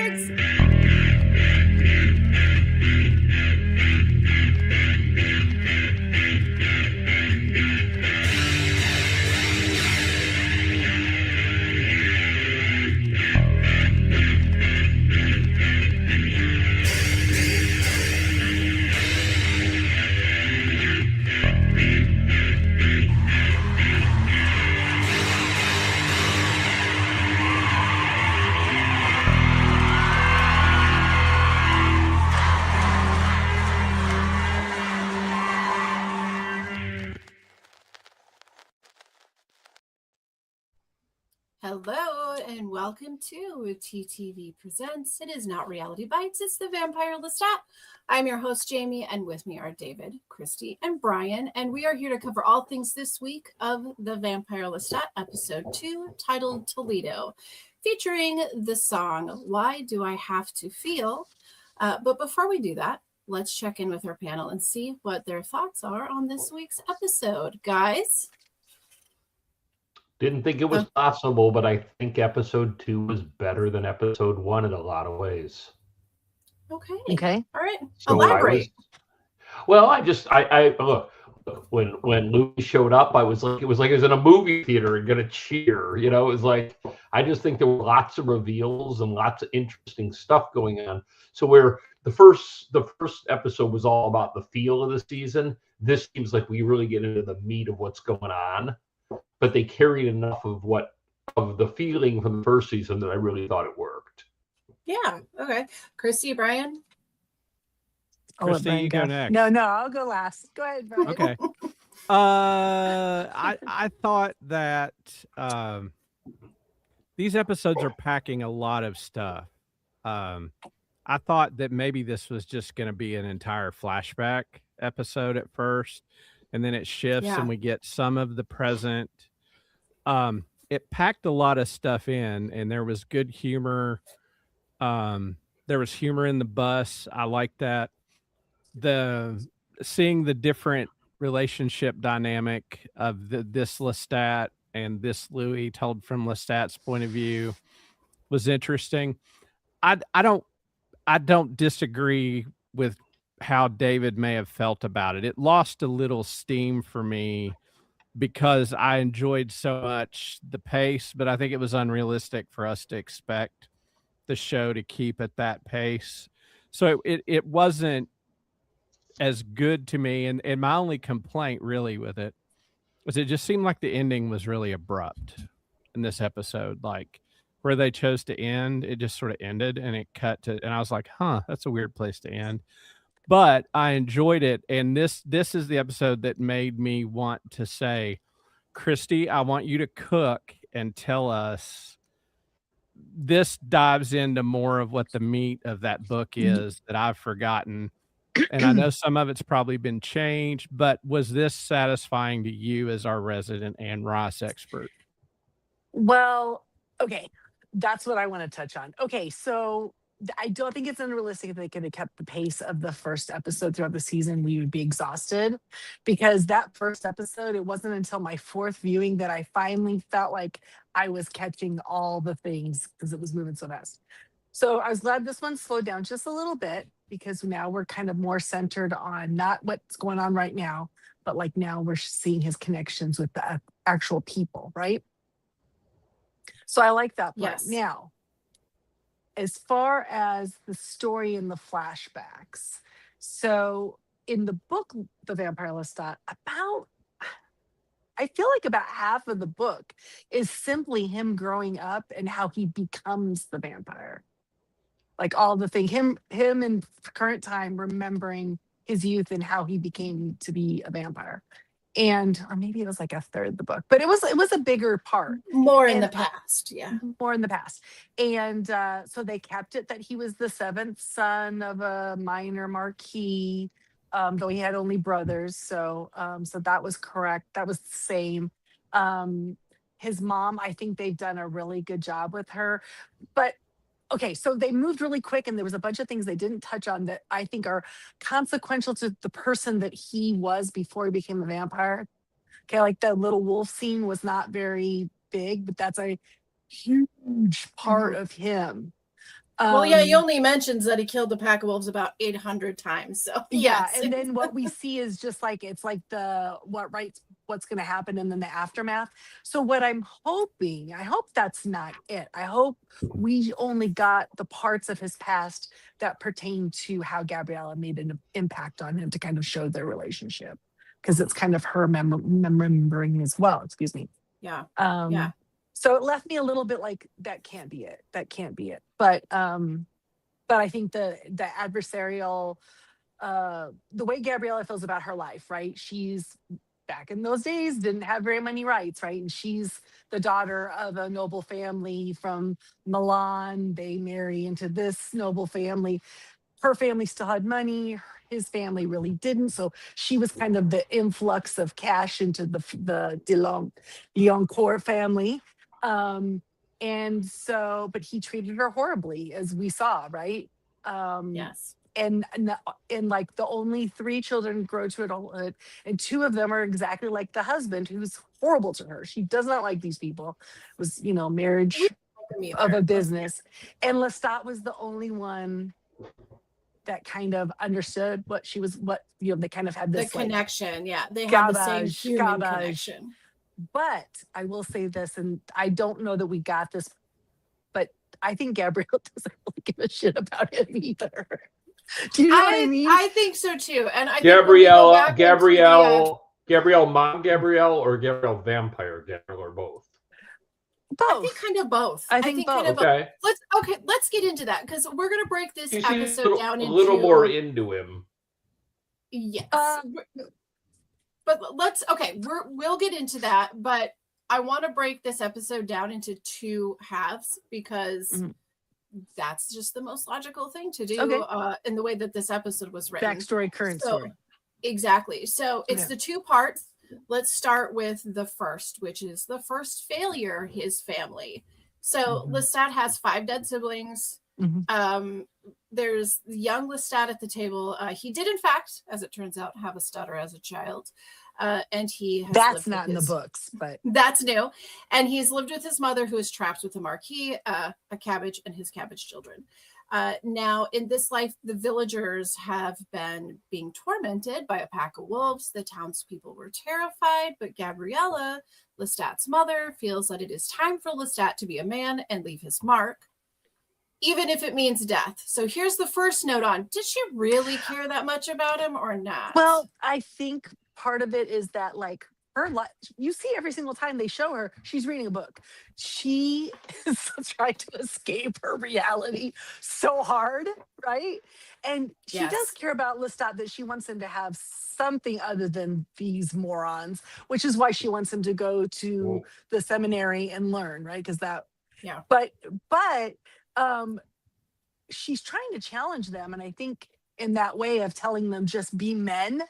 Bikes. Hello and welcome to T.T.V Presents. It is not Reality Bites, it's the Vampire Lestat. I'm your host, Jamie, and with me are David, Christy, and Brian, and we are here to cover all things this week of the Vampire Lestat, episode 2, titled Toledo, featuring the song, Why Do I Have to Feel? But before we do that, let's check in with our panel and see what their thoughts are on this week's episode. Guys? Didn't think it was possible, but I think episode 2 was better than episode 1 in a lot of ways. Okay. All right. So elaborate. I look, when Louis showed up, it was like it was in a movie theater and gonna cheer. It was like I just think there were lots of reveals and lots of interesting stuff going on. So where the first episode was all about the feel of the season, this seems like we really get into the meat of what's going on. But they carried enough of the feeling from the first season that I really thought it worked. Yeah. Okay. Christy, Brian. Christy, you go next. No, I'll go last. Go ahead, Brian. Okay. I thought that these episodes are packing a lot of stuff. I thought that maybe this was just going to be an entire flashback episode at first, and then it shifts and we get some of the present. It packed a lot of stuff in, and there was good humor. There was humor in the bus. I like that. Seeing the different relationship dynamic of this Lestat and this Louis told from Lestat's point of view was interesting. I don't disagree with how David may have felt about it. It lost a little steam for me because I enjoyed so much the pace, but I think it was unrealistic for us to expect the show to keep at that pace. So it wasn't as good to me. And my only complaint really with it was it just seemed like the ending was really abrupt in this episode. Like where they chose to end, it just sort of ended and it cut to, and I was like, that's a weird place to end. But I enjoyed it, and this is the episode that made me want to say, Christy, I want you to cook and tell us. This dives into more of what the meat of that book is that I've forgotten, and I know some of it's probably been changed, but was this satisfying to you as our resident Anne Ross expert? Well, okay, that's what I want to touch on. Okay, so I don't think it's unrealistic if they could have kept the pace of the first episode throughout the season. We would be exhausted because that first episode, it wasn't until my fourth viewing that I finally felt like I was catching all the things because it was moving so fast. So I was glad this one slowed down just a little bit because now we're kind of more centered on not what's going on right now, but like now we're seeing his connections with the actual people, right? So I like that part. Yes. Now, as far as the story and the flashbacks, so in the book, The Vampire Lestat, I feel like about half of the book is simply him growing up and how he becomes the vampire. Like all the thing, him in current time remembering his youth and how he became to be a vampire. And or maybe it was like a third of the book, but it was a bigger part. More in the past, more in the past. And so they kept it that he was the seventh son of a minor marquis, though he had only brothers. So that was correct. That was the same. His mom, I think they've done a really good job with her. But okay, so they moved really quick, and there was a bunch of things they didn't touch on that I think are consequential to the person that he was before he became a vampire. Okay, like the little wolf scene was not very big, but that's a huge part of him. Well, yeah, he only mentions that he killed the pack of wolves about 800 times. So yeah, yes. and then what we see is just like it's like what's going to happen and then the aftermath. So what I'm hoping, I hope that's not it. I hope we only got the parts of his past that pertain to how Gabriella made an impact on him to kind of show their relationship, because it's kind of her remembering as well. Excuse me. Yeah. Yeah. So it left me a little bit like that can't be it. That can't be it. But I think the adversarial, the way Gabriella feels about her life, right? She's back in those days didn't have very many rights, right? And she's the daughter of a noble family from Milan. They marry into this noble family. Her family still had money. His family really didn't. So she was kind of the influx of cash into the Lioncourt family. And so, but he treated her horribly, as we saw, right? Yes. And like the only 3 children grow to adulthood, and 2 of them are exactly like the husband, who's horrible to her. She does not like these people. It was, marriage of a business. And Lestat was the only one that kind of understood what she was, they kind of had this connection. Yeah. They have the same human connection. But I will say this, and I don't know that we got this, but I think Gabrielle doesn't really give a shit about him either. Do you know what I mean? I think so too. And I Gabrielle, Mom Gabrielle, or Gabrielle Vampire Gabrielle, or both? Both. I think kind of both. I think both. Kind of okay. Let's get into that, because we're gonna break this episode down into a little more into him. Yes. But we'll get into that, but I want to break this episode down into 2 halves, because that's just the most logical thing to do in the way that this episode was written. Backstory, current story. Exactly. So it's the 2 parts. Let's start with the first, which is the first failure, his family. So Lestat has 5 dead siblings. There's the young Lestat at the table. He did, in fact, as it turns out, have a stutter as a child. And he has that's not in the books, but that's new. And he's lived with his mother, who is trapped with a marquis, a cabbage, and his cabbage children. Now, in this life, the villagers have been being tormented by a pack of wolves. The townspeople were terrified, but Gabriella, Lestat's mother, feels that it is time for Lestat to be a man and leave his mark, even if it means death. So here's the first note on, did she really care that much about him or not? Well, I think part of it is that, like, her life, you see every single time they show her, she's reading a book. She is trying to escape her reality so hard, right? And she does care about Lestat, that she wants him to have something other than these morons, which is why she wants him to go to the seminary and learn, right? Because but she's trying to challenge them, and I think in that way of telling them just be men.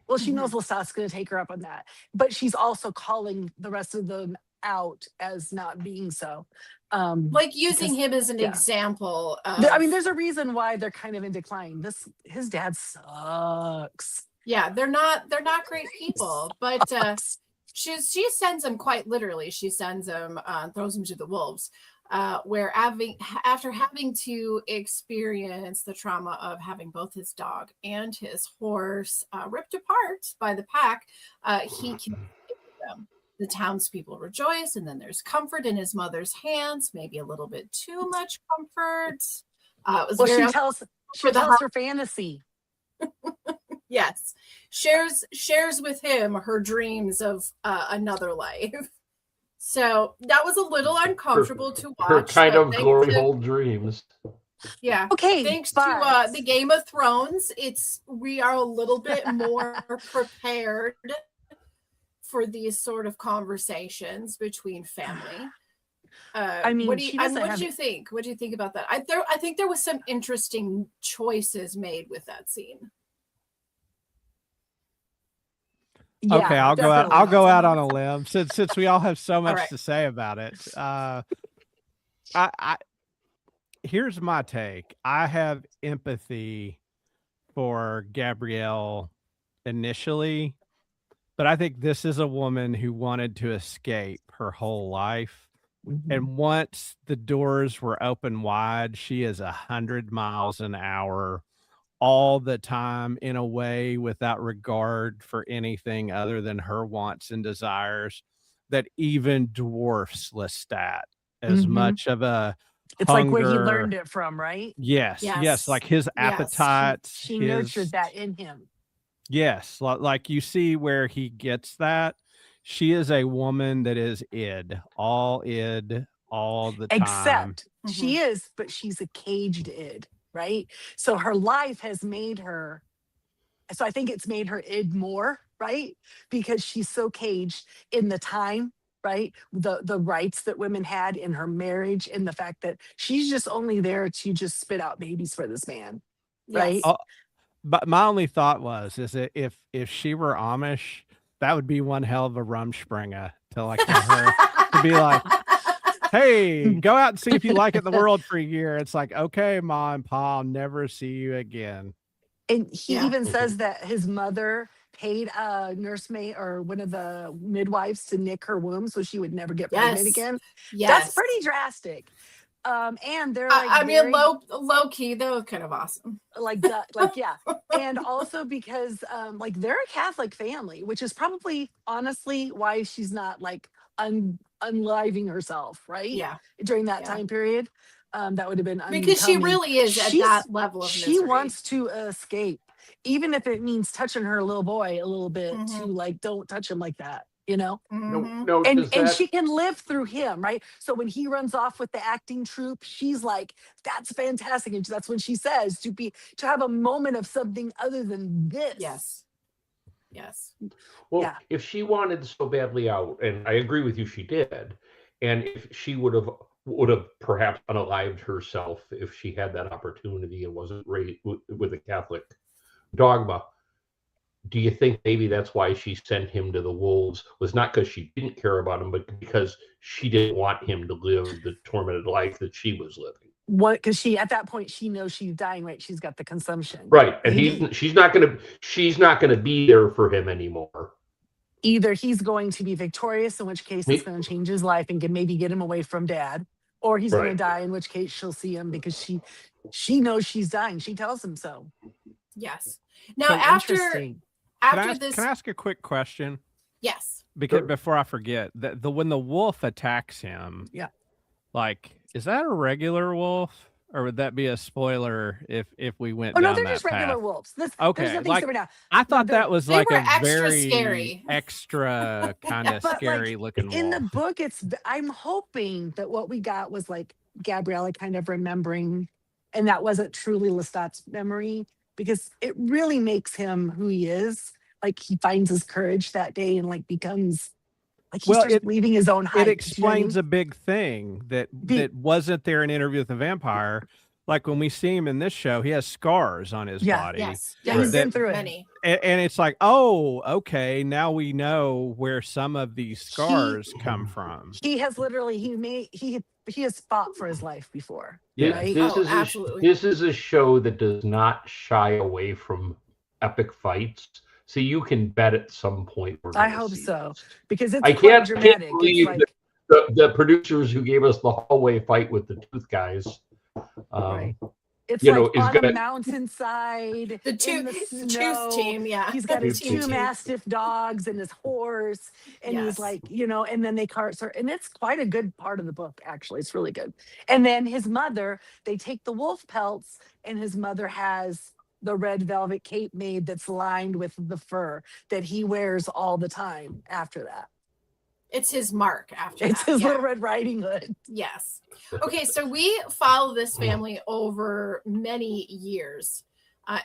Well, she knows Lestat's going to take her up on that, but she's also calling the rest of them out as not being so. Like using him as an example. I mean, there's a reason why they're kind of in decline. His dad sucks. Yeah, they're not great people, but she sends him, quite literally. She sends him, throws him to the wolves. Where after having to experience the trauma of having both his dog and his horse ripped apart by the pack, he can them. The townspeople rejoice, and then there's comfort in his mother's hands, maybe a little bit too much comfort. She tells her fantasy. Yes, shares with him her dreams of another life. So that was a little uncomfortable to watch. Her kind of glory hole dreams. Yeah. Okay. Thanks to the Game of Thrones, we are a little bit more prepared for these sort of conversations between family. I mean, what do you think? What do you think about that? I think there was some interesting choices made with that scene. Yeah, okay, I'll go out on a limb since we all have so much to say about it. Here's my take. I have empathy for Gabrielle initially, but I think this is a woman who wanted to escape her whole life And once the doors were open wide, she is 100 miles an hour all the time in a way without regard for anything other than her wants and desires that even dwarfs Lestat as much of a It's like where he hunger. learned it from, right? Yes, like his appetites. She nurtured that in him. Yes, like you see where he gets that. She is a woman that is id all the time. Except she is, but she's a caged id, right? So her life has made her, so I think it's made her id more, right? Because she's so caged in the time, right? The rights that women had in her marriage, and the fact that she's just only there to just spit out babies for this man, right? Yes. But my only thought is that if she were Amish, that would be one hell of a Rumspringa to like tell her to be like, hey, go out and see if you like it in the world for a year. It's like, okay, Mom and Pa, I'll never see you again. And he even says that his mother paid a nursemaid or one of the midwives to nick her womb so she would never get pregnant again. That's pretty drastic. And they're like, I mean, low key though, kind of awesome. Like that, like yeah. And also because like they're a Catholic family, which is probably honestly why she's not like unliving herself, right? Yeah. During that time period. That would have been because she really is at that level of misery. She wants to escape, even if it means touching her little boy a little bit to like, don't touch him like that, you know? No, and she can live through him, right? So when he runs off with the acting troupe, she's like, that's fantastic. And that's when she says to have a moment of something other than this. Yes. Well, if she wanted so badly out, and I agree with you, she did, and if she would have perhaps unalived herself if she had that opportunity and wasn't raised with a Catholic dogma, do you think maybe that's why she sent him to the wolves, was not because she didn't care about him, but because she didn't want him to live the tormented life that she was living? What? Because she, at that point, she knows she's dying, right? She's got the consumption, right? And she's not gonna be there for him anymore. Either he's going to be victorious, in which case it's going to change his life and maybe get him away from Dad, or he's going to die, in which case she'll see him because she knows she's dying. She tells him so. Yes. Now after can I ask a quick question? Yes. Because before I forget, when the wolf attacks him, like, is that a regular wolf, or would that be a spoiler if we went? Oh down no, they're that just regular wolves. Okay, there's nothing like, super now. I thought that was like a very scary, extra kind of scary looking wolf. In the book, I'm hoping that what we got was like Gabriella kind of remembering, and that wasn't truly Lestat's memory, because it really makes him who he is. Like he finds his courage that day and like becomes like he starts leaving his own height. It explains a big thing that wasn't there in Interview with the Vampire. Like when we see him in this show, he has scars on his body. Yes. He's been through it. And it's like, oh, okay, now we know where some of these scars come from. He has literally he has fought for his life before. Right? This is a show that does not shy away from epic fights. So you can bet at some point. I hope so, because it's I quite can't dramatic. believe it's like, the producers who gave us the hallway fight with the tooth guys. Right. It's like on a mountainside. The tooth team, yeah. He's got his two mastiff dogs and his horse, and he's like, and then they and it's quite a good part of the book, actually. It's really good. And then his mother, they take the wolf pelts, and his mother has the red velvet cape made that's lined with the fur that he wears all the time after that. It's his mark after it's his little Red Riding Hood. Yes. Okay, so we follow this family over many years,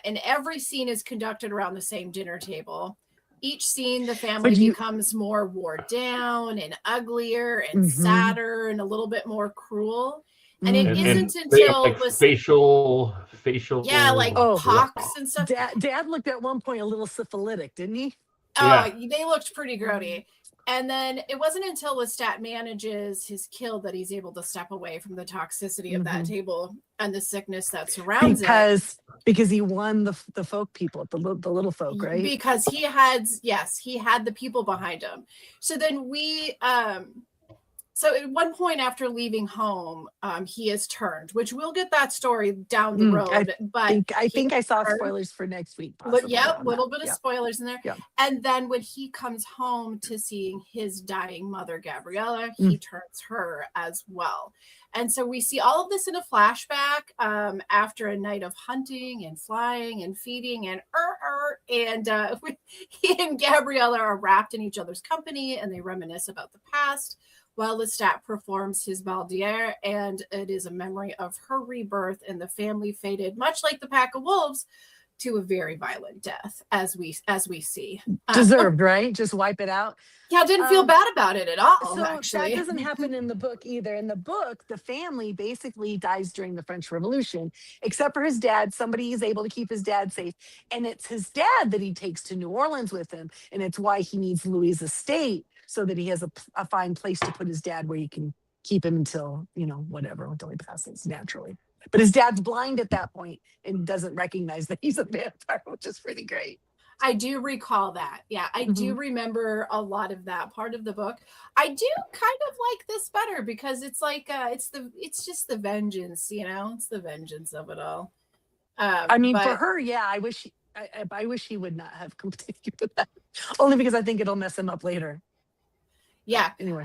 and every scene is conducted around the same dinner table. Each scene, the family becomes more wore down and uglier and sadder and a little bit more cruel. And it isn't until like facial like pox and stuff. Dad looked at one point a little syphilitic, didn't he? Oh, they looked pretty grody. And then it wasn't until Lestat manages his kill that he's able to step away from the toxicity of that table and the sickness that surrounds it. Because he won the folk people, the little folk, right? Because he had the people behind him. So then we So at one point after leaving home, he is turned, which we'll get that story down the road. I think I saw spoilers for next week. Possibly a little bit of spoilers in there. Yeah. And then when he comes home to seeing his dying mother, Gabriella, he turns her as well. And so we see all of this in a flashback after a night of hunting and flying and feeding and he and Gabriella are wrapped in each other's company and they reminisce about the past while Lestat performs his Baldier, and it is a memory of her rebirth, and the family faded, much like the pack of wolves, to a very violent death, as we see. Deserved, right? Just wipe it out. Yeah, didn't feel bad about it at all. So actually, that doesn't happen in the book either. In the book, the family basically dies during the French Revolution, except for his dad. Somebody is able to keep his dad safe, and it's his dad that he takes to New Orleans with him, and it's why he needs Louis' estate so that he has a fine place to put his dad where he can keep him until until he passes naturally. But his dad's blind at that point and doesn't recognize that he's a vampire, which is pretty great. I do recall that. Yeah, I do remember a lot of that part of the book. I do kind of like this better because it's like it's just the vengeance, it's the vengeance of it all. I mean, for her, yeah, I wish he would not have continued with that, only because I think it'll mess him up later. Yeah. Anyway,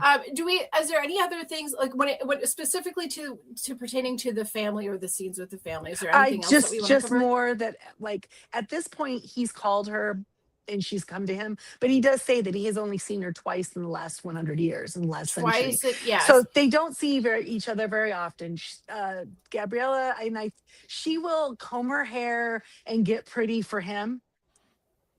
is there any other things like when specifically to pertaining to the family or the scenes with the family? Is there anything else that we want to cover? More that like at this point he's called her and she's come to him, but he does say that he has only seen her twice in the last 100 years, in the last century. Yes. So they don't see each other very often. Gabriella, she will comb her hair and get pretty for him,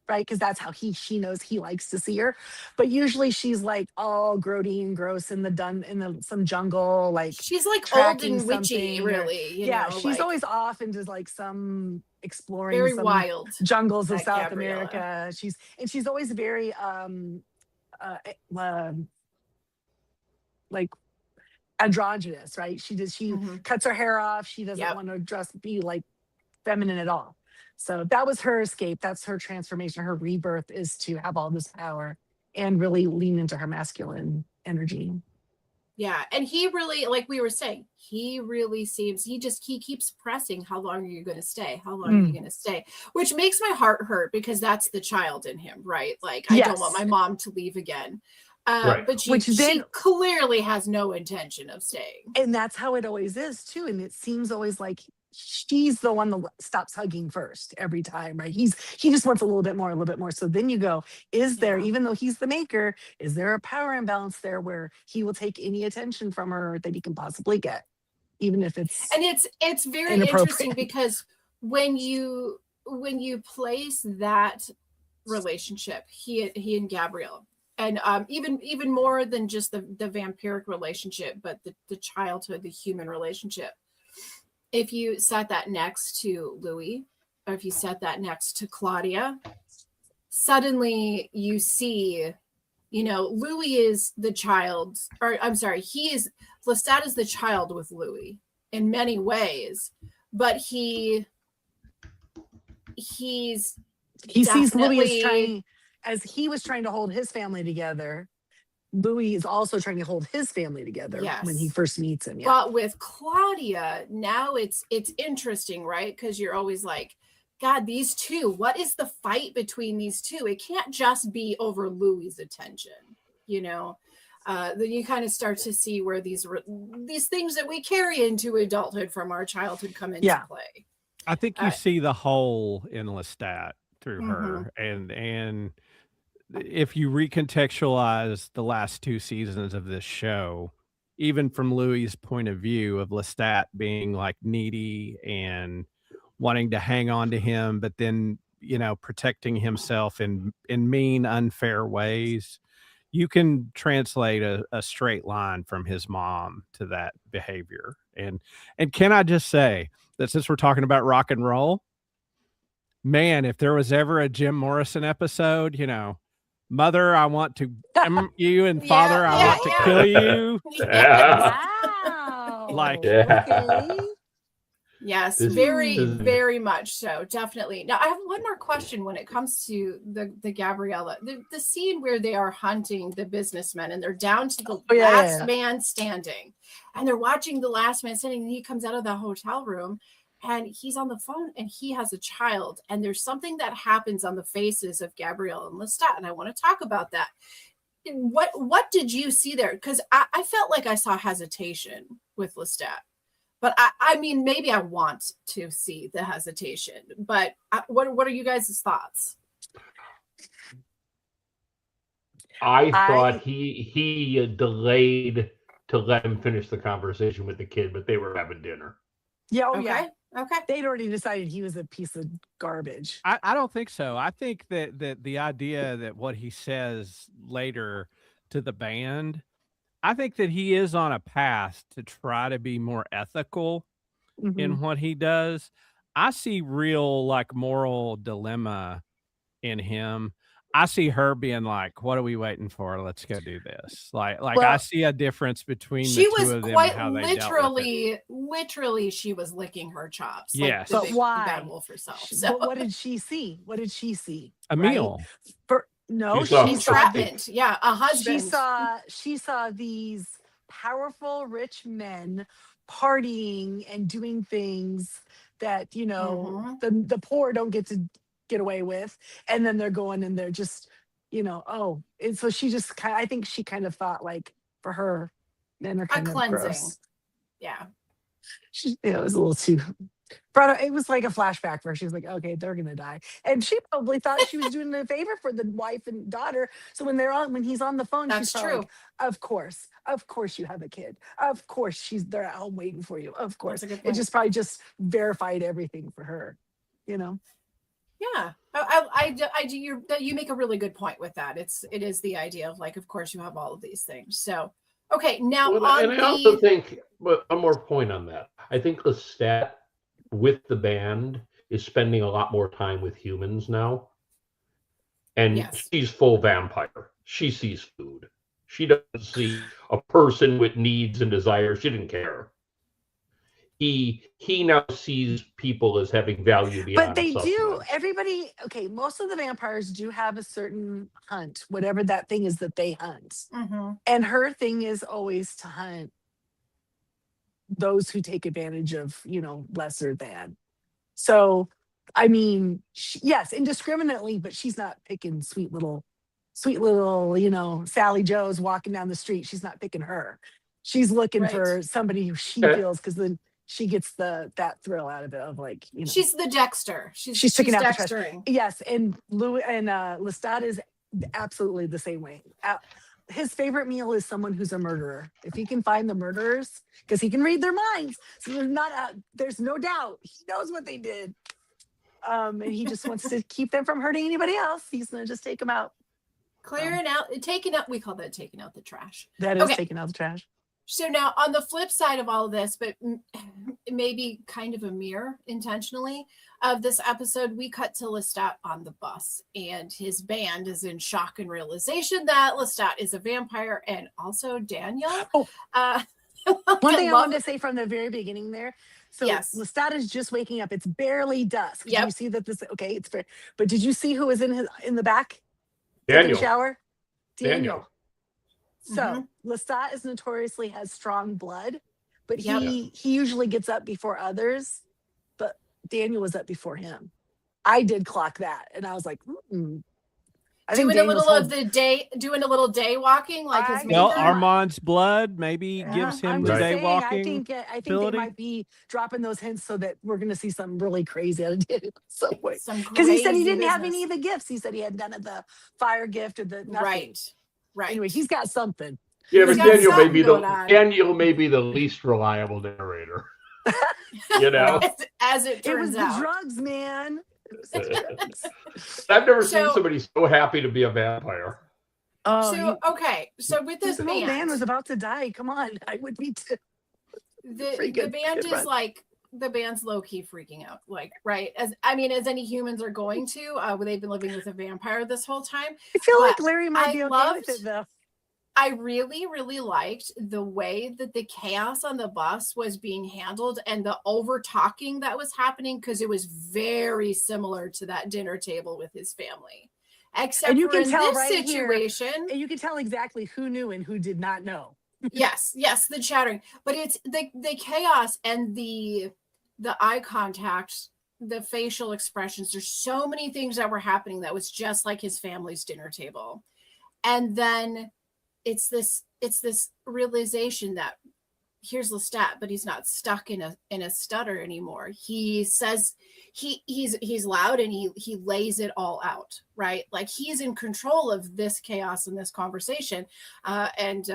right? Because that's how she knows he likes to see her. But usually she's like all grody and gross in some jungle, like she's like old and witchy, really. She's always off into like some exploring very some wild jungles of South Gabriella. America. She's always very like androgynous, right? She cuts her hair off. She doesn't want to be like feminine at all. So that was her escape. That's her transformation. Her rebirth is to have all this power and really lean into her masculine energy. Yeah. And he really, like we were saying, he really seems, he keeps pressing, how long are you going to stay? How long are you going to stay? Which makes my heart hurt because that's the child in him, right? Like, I don't want my mom to leave again. Right. But she clearly has no intention of staying. And that's how it always is too. And it seems always like she's the one that stops hugging first every time, right? He just wants a little bit more. So then you go, is there, even though he's the maker, is there a power imbalance there where he will take any attention from her that he can possibly get, even if it's and it's very interesting because when you place that relationship, he and Gabrielle, and even more than just the vampiric relationship, but the childhood, the human relationship. If you set that next to Louis, or if you set that next to Claudia, suddenly you see, Louis is the child, or I'm sorry, Lestat is the child with Louis in many ways, but he sees Louis as he was trying to hold his family together. Louis is also trying to hold his family together when he first meets him. Yeah. But with Claudia, now it's interesting, right? Because you're always like, God, these two, what is the fight between these two? It can't just be over Louis' attention, Then you kind of start to see where these things that we carry into adulthood from our childhood come into play. I think you see the whole in Lestat through her, and if you recontextualize the last two seasons of this show, even from Louis' point of view of Lestat being like needy and wanting to hang on to him, but then, protecting himself in mean, unfair ways, you can translate a straight line from his mom to that behavior. And can I just say that since we're talking about rock and roll, man, if there was ever a Jim Morrison episode, Mother, I want to you, and Father, I want to kill you. Yeah. Wow. Like, okay. Yes, This very, is- very much so. Definitely. Now, I have one more question when it comes to the Gabriella, the scene where they are hunting the businessmen and they're down to the last man standing, and they're watching the last man standing, and he comes out of the hotel room and he's on the phone and he has a child, and there's something that happens on the faces of Gabrielle and Lestat, and I want to talk about that. What did you see there? Because I felt like I saw hesitation with Lestat. But I mean, maybe I want to see the hesitation. But what are you guys' thoughts? I thought he delayed to let him finish the conversation with the kid, but they were having dinner. Yeah. Okay. They'd already decided he was a piece of garbage. I don't think so. I think that the idea that what he says later to the band, I think that he is on a path to try to be more ethical in what he does. I see real like moral dilemma in him. I see her being like, "What are we waiting for? Let's go do this." Like well, I see a difference between the two of them and how they dealt with it. Literally, she was licking her chops. Yes, like but why? Bad Wolf herself. So. But what did she see? A meal. No, she saw entrapment. Yeah, a husband. She saw these powerful, rich men partying and doing things that the poor don't get away with, and then they're going and they're just and so she just I think she kind of thought like for her men are kind of cleansing. Gross. Yeah, it was a little too. It was like a flashback for her. She was like, okay, they're gonna die, and she probably thought she was doing a favor for the wife and daughter. So when he's on the phone, that's she's true. Like, of course you have a kid. Of course they're at home waiting for you. Of course, it just probably just verified everything for her, Yeah, you make a really good point with that. It is the idea of like, of course you have all of these things. So okay, now I also think, but one more point on that. I think Lestat with the band is spending a lot more time with humans now, and she's full vampire. She sees food. She doesn't see a person with needs and desires. She didn't care. He now sees people as having value beyond. But they do. Everybody. Okay, most of the vampires do have a certain hunt, whatever that thing is that they hunt. Mm-hmm. And her thing is always to hunt those who take advantage of, lesser than. So, I mean, yes, indiscriminately, but she's not picking sweet little, Sally Joe's walking down the street. She's not picking her. She's looking for somebody who she feels, because then she gets that thrill out of it of like, she's the Dexter. She's picking out Dextering. Yes, and Lestat is absolutely the same way. His favorite meal is someone who's a murderer. If he can find the murderers, because he can read their minds, so there's no doubt he knows what they did, and he just wants to keep them from hurting anybody else. He's gonna just take them out, taking out. We call that taking out the trash. That is taking out the trash. So now on the flip side of all of this, but maybe kind of a mirror intentionally of this episode, we cut to Lestat on the bus, and his band is in shock and realization that Lestat is a vampire, and also Daniel. One thing I wanted to say from the very beginning there. So Lestat is just waking up. It's barely dusk. Yep. You see that it's fair. But did you see who was in the back? Daniel. Taking a shower? Daniel. So Lestat is notoriously has strong blood, but he usually gets up before others. But Daniel was up before him. I did clock that, and I was like, I think doing a little day walking, like his well, Armand's blood maybe gives him the day walking. I think they might be dropping those hints so that we're going to see something really crazy out of Daniel some way. Because he said he didn't have any of the gifts. He said he hadn't done the fire gift or the nothing. Right. Anyway, he's got something. Yeah, but Daniel may be the least reliable narrator. As it turns out. It was the drugs, man. I've never seen somebody so happy to be a vampire. So with this band, old man was about to die. Come on, I would be too. The band is like, the band's low key freaking out, like, right? As any humans are going to. They've been living with a vampire this whole time. I feel like Larry might be okay with it though. I really, really liked the way that the chaos on the bus was being handled and the over talking that was happening, because it was very similar to that dinner table with his family. Except And you for can in tell this right here, situation, and you can tell exactly who knew and who did not know. yes, the chattering, but it's the chaos and the eye contact, the facial expressions. There's so many things that were happening that was just like his family's dinner table. And then it's this realization that here's Lestat, but he's not stuck in a stutter anymore. He says he's loud, and he lays it all out, right? Like he's in control of this chaos and this conversation. And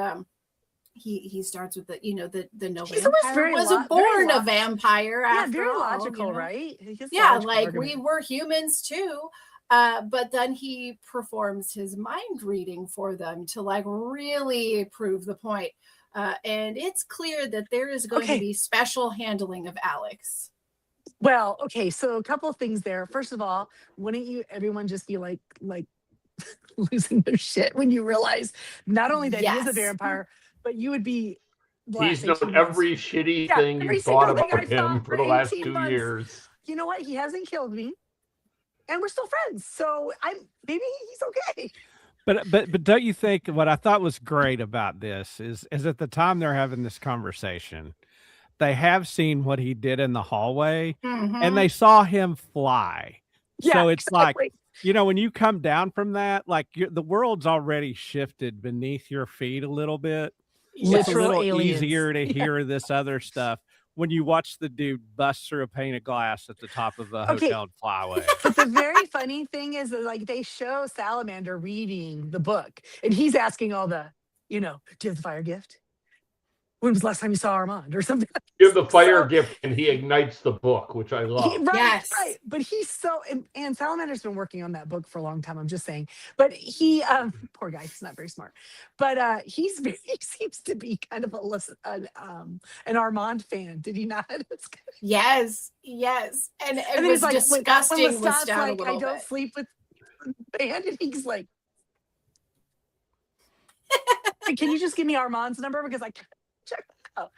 he starts with the no vampire was born a vampire. Yeah, after very all, logical, right? Yeah, like we were humans too. But then he performs his mind reading for them to like really prove the point. And it's clear that there is going to be special handling of Alex. Well, okay, so a couple of things there. First of all, wouldn't you everyone just be like losing their shit when you realize not only that he is a vampire, but you would be He's known every shitty thing you thought about him for the last 2 years. You know what? He hasn't killed me, and we're still friends. So maybe he's okay. But don't you think what I thought was great about this is at the time they're having this conversation, they have seen what he did in the hallway, and they saw him fly. Yeah, so it's like, when you come down from that, like the world's already shifted beneath your feet a little bit. It's a little easier to hear this other stuff when you watch the dude bust through a pane of glass at the top of a hotel and fly away. But the very funny thing is that like they show Salamander reading the book, and he's asking all the, do you have the fire gift? When was the last time you saw Armand or something? Give the fire gift, and he ignites the book, which I love. Right. But he's so, and Salamander's been working on that book for a long time. I'm just saying. But he, poor guy, he's not very smart. But he seems to be kind of an Armand fan. Did he not? Yes. And it was like, disgusting. Was down like, I don't sleep with the band, and he's like, can you just give me Armand's number because I can't check that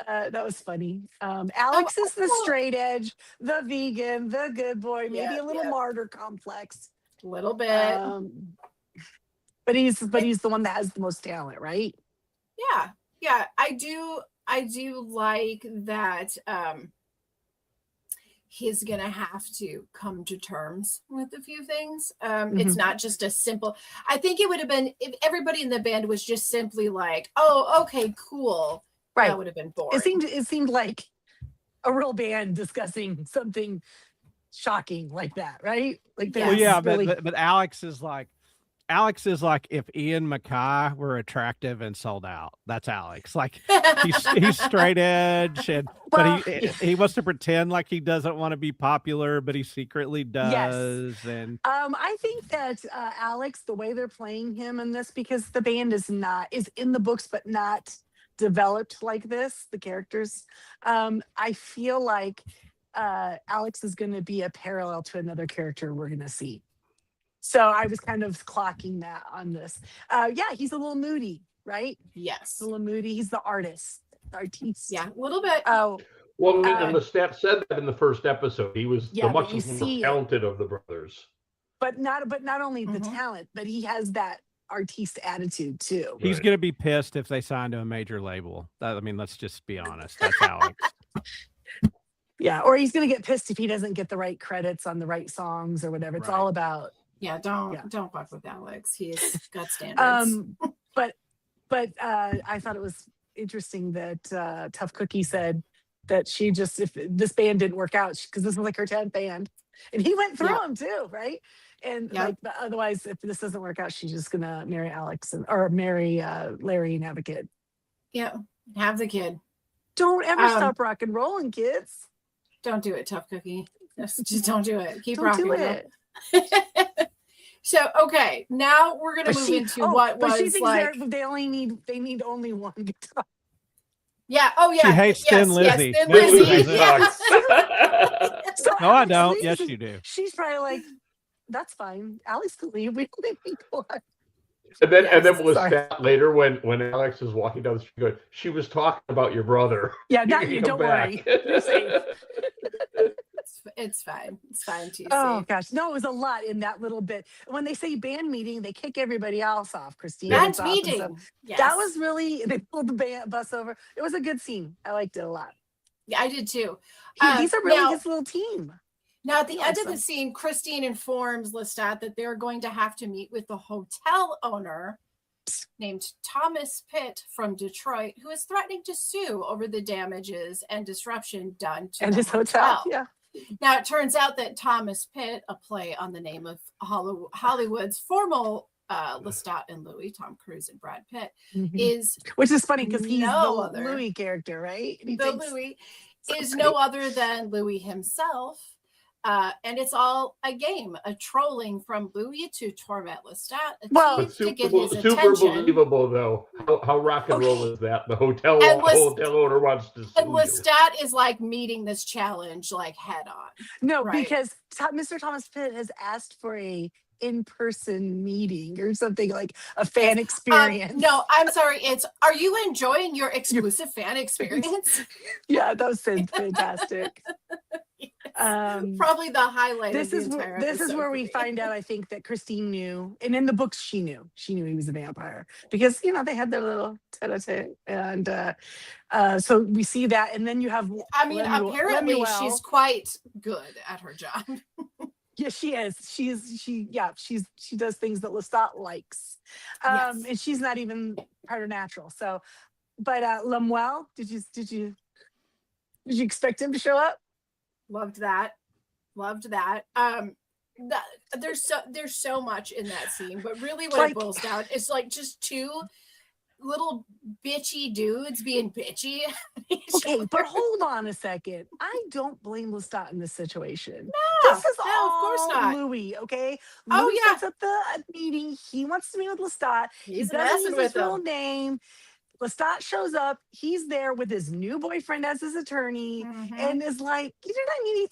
out. That was funny. Alex is the straight edge, the vegan, the good boy, maybe a little martyr complex. A little bit. But he's the one that has the most talent, right? Yeah. I do like that he's gonna have to come to terms with a few things. It's not just a simple. I think it would have been if everybody in the band was just simply like, oh, okay, cool. Right. That would have been boring. It seemed like a real band discussing something shocking like that, right? Like that. Well, yeah, really... but Alex is like if Ian Mackay were attractive and sold out. That's Alex. Like he's straight edge, but he wants to pretend like he doesn't want to be popular, but he secretly does. Yes. And I think that Alex, the way they're playing him in this, because the band is in the books, but not developed like this, the characters, I feel like Alex is going to be a parallel to another character we're going to see. So I was kind of clocking that on this. He's a little moody, right? Yes, a little moody. He's the artist. Yeah, a little bit. And Lestat said that in the first episode. He was the much more talented of the brothers. But not only the talent, but he has that artiste attitude too. He's going to be pissed if they sign to a major label. Let's just be honest. That's Alex. Yeah, or he's going to get pissed if he doesn't get the right credits on the right songs or whatever. It's all about. Yeah, don't fuck with Alex. He's got standards. But I thought it was interesting that Tough Cookie said that she just, if this band didn't work out, because this was like her 10th band, and he went through them too, right? And like, but otherwise, if this doesn't work out, she's just gonna marry Alex or marry Larry and have a kid. Yeah, have the kid. Don't ever stop rock and rolling, kids. Don't do it, Tough Cookie. Just don't do it. Keep don't rocking do it. So okay, now we're gonna move into what was like. They need only one guitar. Yeah. Oh yeah. She hates Thin Lizzy. Thin Lizzy. So no, I don't. Yes, you do. She's probably like, that's fine. Alex can leave. We don't need one. And then Sorry. Lestat later when Alex is walking down the street going, she was talking about your brother. Yeah, not you. Don't worry. You're safe. It's fine. It's fine, TC. Oh gosh, no, it was a lot in that little bit. When they say band meeting, they kick everybody else off. Christine Band gets off and stuff. meeting. Yes. That was really. They pulled the bus over. It was a good scene. I liked it a lot. Yeah, I did too. These are really now- his little team. Now, at the I end like of the scene, Christine informs Lestat that they're going to have to meet with the hotel owner named Thomas Pitt from Detroit, who is threatening to sue over the damages and disruption done to And the his hotel. Yeah. Now, it turns out that Thomas Pitt, a play on the name of Hollywood's formal Lestat and Louis, Tom Cruise and Brad Pitt, Mhm. is Which is funny because he's no the other. Louis character, right? And he the thinks- Louis so is funny. no other than Louis himself. And it's all a game, a trolling from Louis to torment Lestat, Well- But to get super, his super attention. believable though. How rock and roll is that? The hotel And owner wants to sue And you. Lestat is like meeting this challenge like head on. No, Right. because Mr. Thomas Pitt has asked for a in-person meeting or something like a fan experience. No, I'm sorry. Are you enjoying your exclusive fan experience? Yeah, that was fantastic. Probably the highlight This of the is entire this is episode where for we me. find out, I think, that Christine knew, and in the books she knew he was a vampire because they had their little tete-a-tete, and so we see that, and then you have. I mean, apparently Lemuel. she's quite good at her job. Yeah, she is. She does things that Lestat likes, Yes. and she's not even preternatural. So, but Lemuel, did you expect him to show up? Loved that. There's so much in that scene, but really what it boils down is like just two little bitchy dudes being bitchy. Okay, but hold on a second. I don't blame Lestat in this situation. No, This is no, all of course not. Louis, okay? Oh, Louis yeah. sets up the meeting. He wants to meet with Lestat. He's He doesn't messing use with his real him. name. Lestat shows up. He's there with his new boyfriend as his attorney, Mhm. and is like, you know what I mean?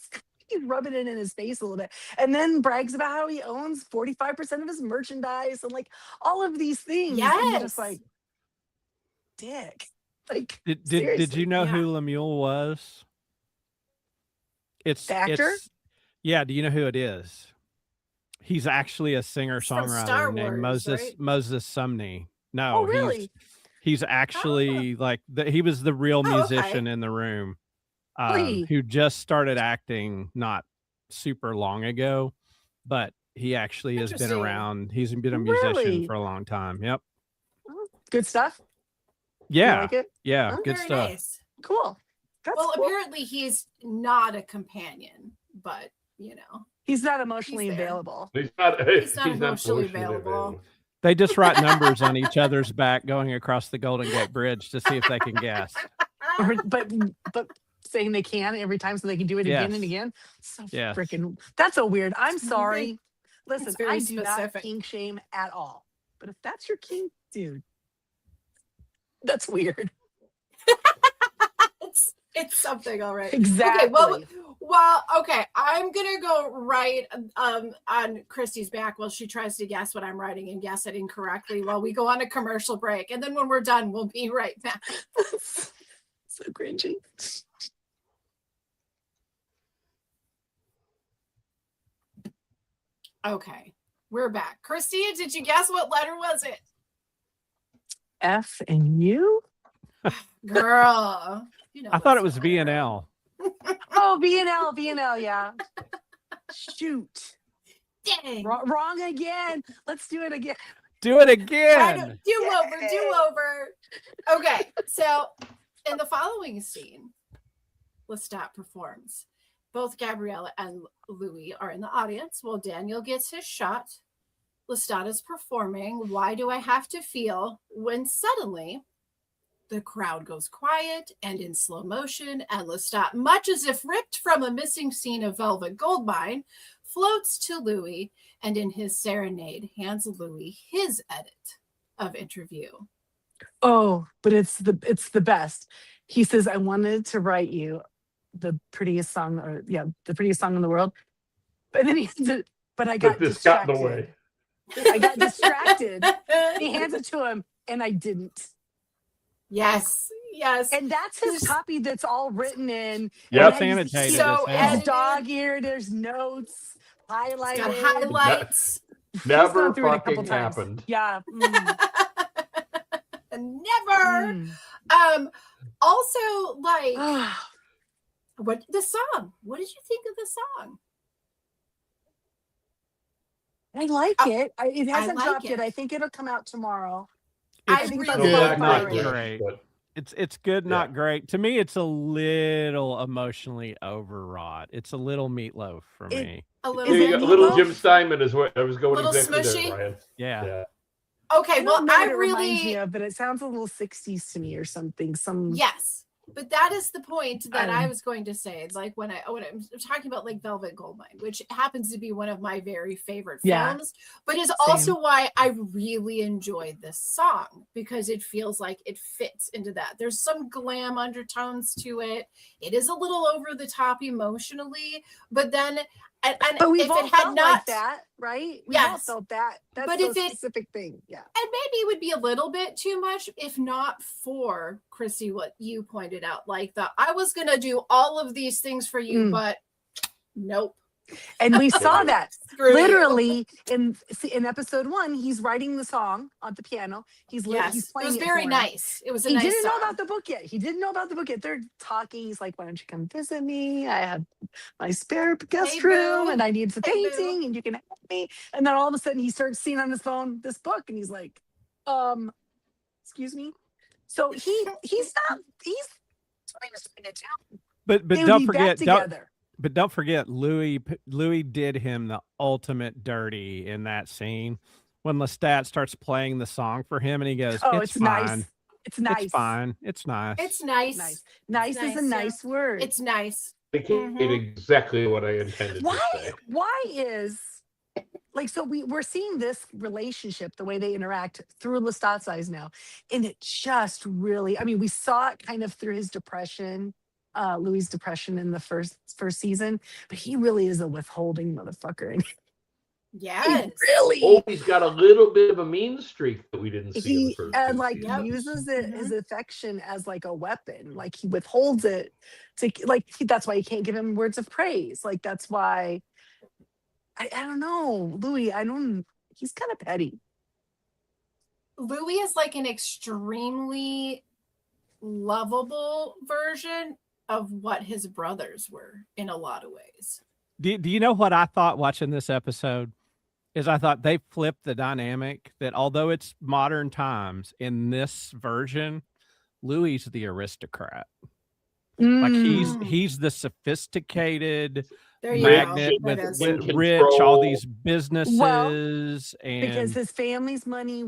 He's rubbing it in his face a little bit, and then brags about how he owns 45% of his merchandise and like all of these things. And you're just Yes. like, dick. Like, Did seriously. you know Yeah. who Lemuel was? It's The actor? Yeah. Do you know who it is? He's actually a singer From Star songwriter named Wars, Moses right? Moses Sumney. No, Oh, really? He's actually like he was the real Oh, okay. musician in the room, Really? who just started acting not super long ago, but he actually has been Interesting. around. He's been a musician Really? for a long time. Yep. Good stuff. You Yeah. like it? Yeah. Oh, Good Very stuff. nice. Cool. That's Well, cool. apparently he's not a companion, but He's not emotionally He's there. available. He's not emotionally available. They just write numbers on each other's back going across the Golden Gate Bridge to see if they can guess. but saying they can every time so they can do it again and Yes. again. So Yes. freaking. That's so weird. I'm It's sorry. Listen, very I do not specific. kink shame at all. But if that's your kink, dude, that's weird. It's something, all right. Exactly. Okay, okay. I'm gonna go right on Christy's back while she tries to guess what I'm writing and guess it incorrectly while we go on a commercial break. And then when we're done, we'll be right back. So cringy. Okay, we're back. Christy, did you guess what letter was it? F and U? Girl. I thought it was V and L. Oh, V&L, yeah. Shoot. Dang. Wrong again. Let's do it again. Do it again. Do over. Okay, so in the following scene, Lestat performs. Both Gabriella and Louis are in the audience while Daniel gets his shot. Lestat is performing Why Do I Have to Feel, when suddenly the crowd goes quiet and in slow motion, and Lestat, much as if ripped from a missing scene of Velvet Goldmine, floats to Louis and in his serenade hands Louis his edit of Interview. Oh, but it's the best. He says, I wanted to write you the prettiest song, the prettiest song in the world. But then he said, but I got This got distracted. in the way. I got distracted. He hands it to him, and I didn't. Yes. And that's his copy that's all written in. Yep. It's annotated. So as hell. It's dog-eared. There's notes, highlighted. It's got highlights. Never gone through it a couple fucking times. happened. Yeah. Never. Also, like, what the song? What did you think of the song? I like it. It hasn't like dropped it. yet. I think it'll come out tomorrow. I It's think really it's good, like not it. great. But It's good, Yeah. not great. To me, it's a little emotionally overwrought. It's a little Meatloaf for me. A Is little there you it go. Little Meatloaf? Jim Steinman is what I was going Little exactly smushy? there, Brian. Yeah. Yeah. Okay, I well, don't know I what it reminds me really of, but it sounds a little 60s to me or something. yes, but that is the point that I Um, was going to say. It's like when I'm talking about like Velvet Goldmine, which happens to be one of my very favorite Yeah. films, but is also why I really enjoyed this song because it feels like it fits into that. There's some glam undertones to it. It is a little over the top emotionally, but then and But we've if all it had felt not like that, right? We've all Yes. felt that. That's But the if it- specific thing. Yeah. and maybe it would be a little bit too much if not for Chrissy, what you pointed out, like I was gonna do all of these things for you, but nope. And we saw that Screw you. literally in episode 1. He's writing the song on the piano. He's Yes, he's it playing was it very for him. nice. It was a He nice didn't know song. about the book yet. They're talking. He's like, "Why don't you come visit me? I have my spare guest Hey, room, boo. and I need some Hey, boo. painting, and you can help me." And then all of a sudden, he starts seeing on his phone this book, and he's like, excuse me." So he's trying to find it down. But They would don't be back forget, together. but don't forget, Louis did him the ultimate dirty in that scene when Lestat starts playing the song for him, and he goes, Oh, "It's it's fine. nice. It's nice. It's fine. It's nice." It's nice. Nice is a nice, nice word. It's nice. They did exactly what I intended to say. Why is like, so we're seeing this relationship, the way they interact through Lestat's eyes now, and it just really, I mean, we saw it kind of through his depression, Louis' depression in the first season, but he really is a withholding motherfucker, and Yes. really Oh, he's got a little bit of a mean streak that we didn't see in the he first and two like seasons. uses it his affection as like a weapon. Like he withholds it to that's why he can't give him words of praise. Like that's why I don't know, Louis. He's kind of petty. Louis is like an extremely lovable version of what his brothers were in a lot of ways. Do you know what I thought watching this episode? Is I thought they flipped the dynamic that although it's modern times, in this version, Louis is the aristocrat. Like he's the sophisticated There you magnet go. with In rich, all control. these businesses, Because and his family's money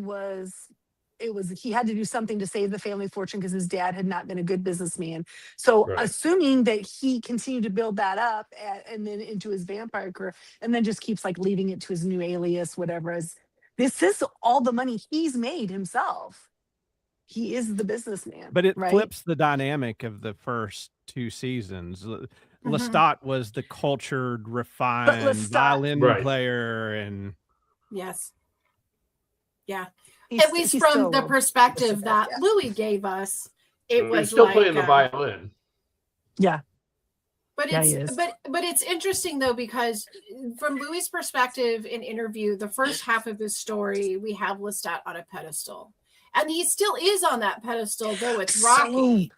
he had to do something to save the family fortune because his dad had not been a good businessman. So Right. assuming that he continued to build that up and then into his vampire career, and then just keeps like leaving it to his new alias, whatever, as this is all the money he's made himself. He is the businessman. but it right? flips the dynamic of the first two seasons. Lestat was the cultured, refined Lestat- violin Right. player, and Yes. Yeah. He's- At least he's from still the perspective aristocrat, that yeah. Louis gave us, it He's was still like playing the violin. Yeah. But Yeah, it's he is. but it's interesting though, because from Louis' perspective in interview, the first half of his story, we have Lestat on a pedestal. And he still is on that pedestal, though it's rocky.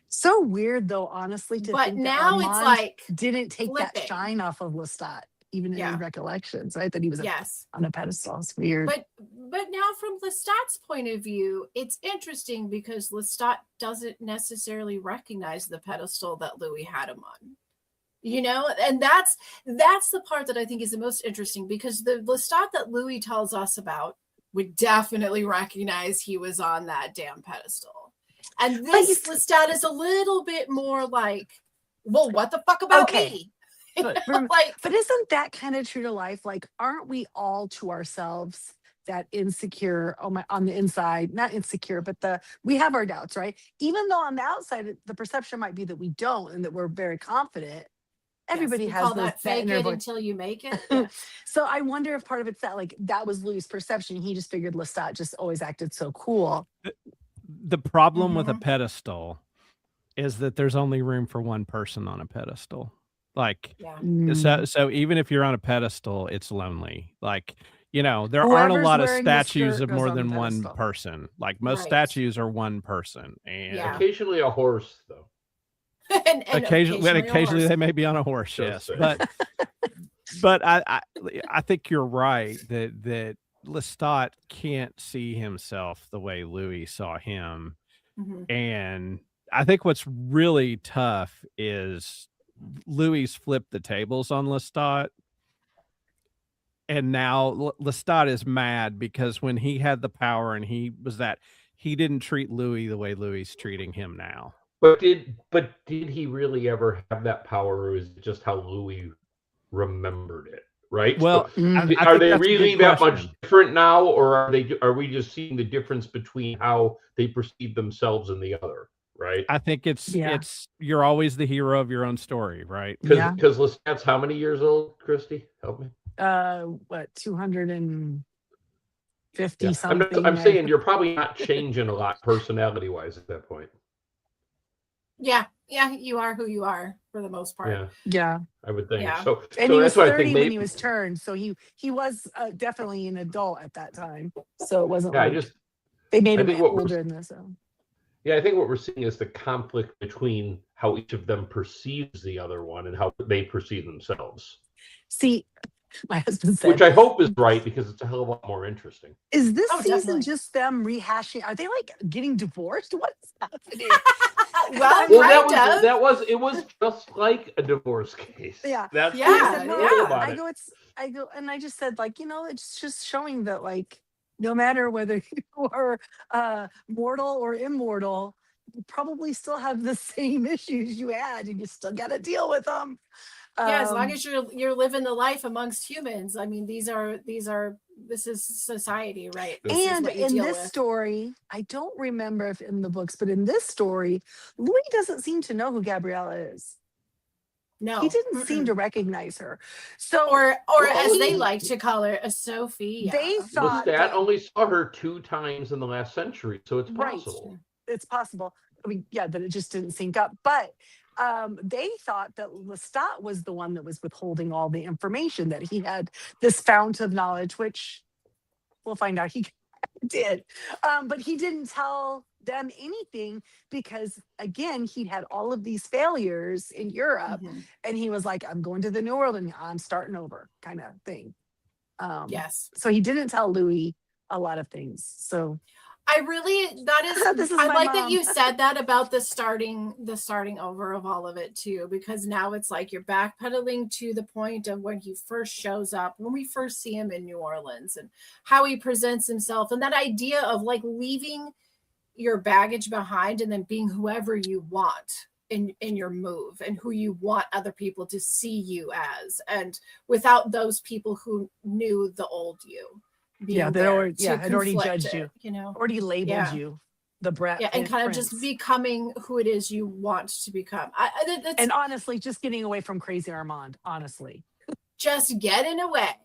So weird though, honestly, to But think now that it's Armand like didn't take that flipping. shine off of Lestat, even in Yeah. his recollections, right? That he was Yes. on a pedestal. It's weird. But now from Lestat's point of view, it's interesting because Lestat doesn't necessarily recognize the pedestal that Louis had him on. You know, and that's the part that I think is the most interesting, because the Lestat that Louis tells us about would definitely recognize he was on that damn pedestal. And this Lestat is a little bit more like, well, what the fuck about me? Like, but isn't that kind of true to life? Like, aren't we all to ourselves that insecure on the inside? Not insecure, but we have our doubts, right? Even though on the outside, the perception might be that we don't and that we're very confident. Everybody we has call those that fake inner it voice. until you make it. Yes. So I wonder if part of it's that, like, that was Louis' perception. He just figured Lestat just always acted so cool. The problem with a Mhm. pedestal is that there's only room for one person on a pedestal. Like, Yeah. so even if you're on a pedestal, it's lonely. Like, there aren't a Whoever's lot of wearing the statues skirt of goes more on the than one pedestal. person. Like most Right. statues are one person, and Yeah. Occasionally a horse, though. and occasionally a horse. they may be on a horse. Just Yes, saying. but I think you're right that Lestat can't see himself the way Louis saw him. Mhm. And I think what's really tough is Louis flipped the tables on Lestat. And now Lestat is mad because when he had the power and he didn't treat Louis the way Louis is treating him now. But did he really ever have that power, or is it just how Louis remembered it? Right? Well, So, I are think they that's a really good that much question. different now, or are we just seeing the difference between how they perceive themselves and the other? Right? I think Yeah. it's you're always the hero of your own story, right? Because Lestat's how many years old, Christy? Help me. What, 250 Yeah. something? I'm saying you're probably not changing a lot personality-wise at that point. Yeah. You are who you are for the most part. Yeah, Yeah. I would think. Yeah. So, And so he was that's why I 30 think when maybe. he was turned, so he was definitely an adult at that time. So it wasn't Yeah, like they made I him think what we're- older in this. So. Yeah, I think what we're seeing is the conflict between how each of them perceives the other one and how they perceive themselves. See, my husband said, Which I hope is right, because it's a hell of a lot more interesting. is this Oh, season definitely. just them rehashing? Are they like getting divorced? What is happening? Well, Well, kind of. it was just like a divorce case. Yeah. That's Yeah, what I was said, cool yeah. about I it. go, and I just said, like, it's just showing that, like, no matter whether you are mortal or immortal, you probably still have the same issues you had, and you still got to deal with them. Yeah, as long as you're living the life amongst humans. I mean, this is society, right? This is and what you in deal this with. story, I don't remember if in the books, but in this story, Louis doesn't seem to know who Gabriella is. No, He didn't seem to recognize her. So, or as Well, they like to call her, a Sophie. they thought Lestat that, only saw her 2 times in the last century, so it's Right. possible. it's possible. I mean, yeah, that it just didn't sync up. But they thought that Lestat was the one that was withholding all the information, that he had this fount of knowledge, which we'll find out he did. But he didn't tell them anything because, again, he'd had all of these failures in Europe. Mhm. And he was like, I'm going to the New World and I'm starting over, kind of thing. Yes. So he didn't tell Louis a lot of things. So I really This is I my like that mom. you said that about the starting over of all of it too, because now it's like you're backpedaling to the point of when he first shows up, when we first see him in New Orleans, and how he presents himself, and that idea of like leaving your baggage behind and then being whoever you want in your move, and who you want other people to see you as, and without those people who knew the old you. Yeah, being had already conflict judged it, you, already labeled Yeah. you, the brat. Yeah, and kind of prince. just becoming who it is you want to become. That's And honestly, just getting away from crazy Armand. Honestly, just getting away.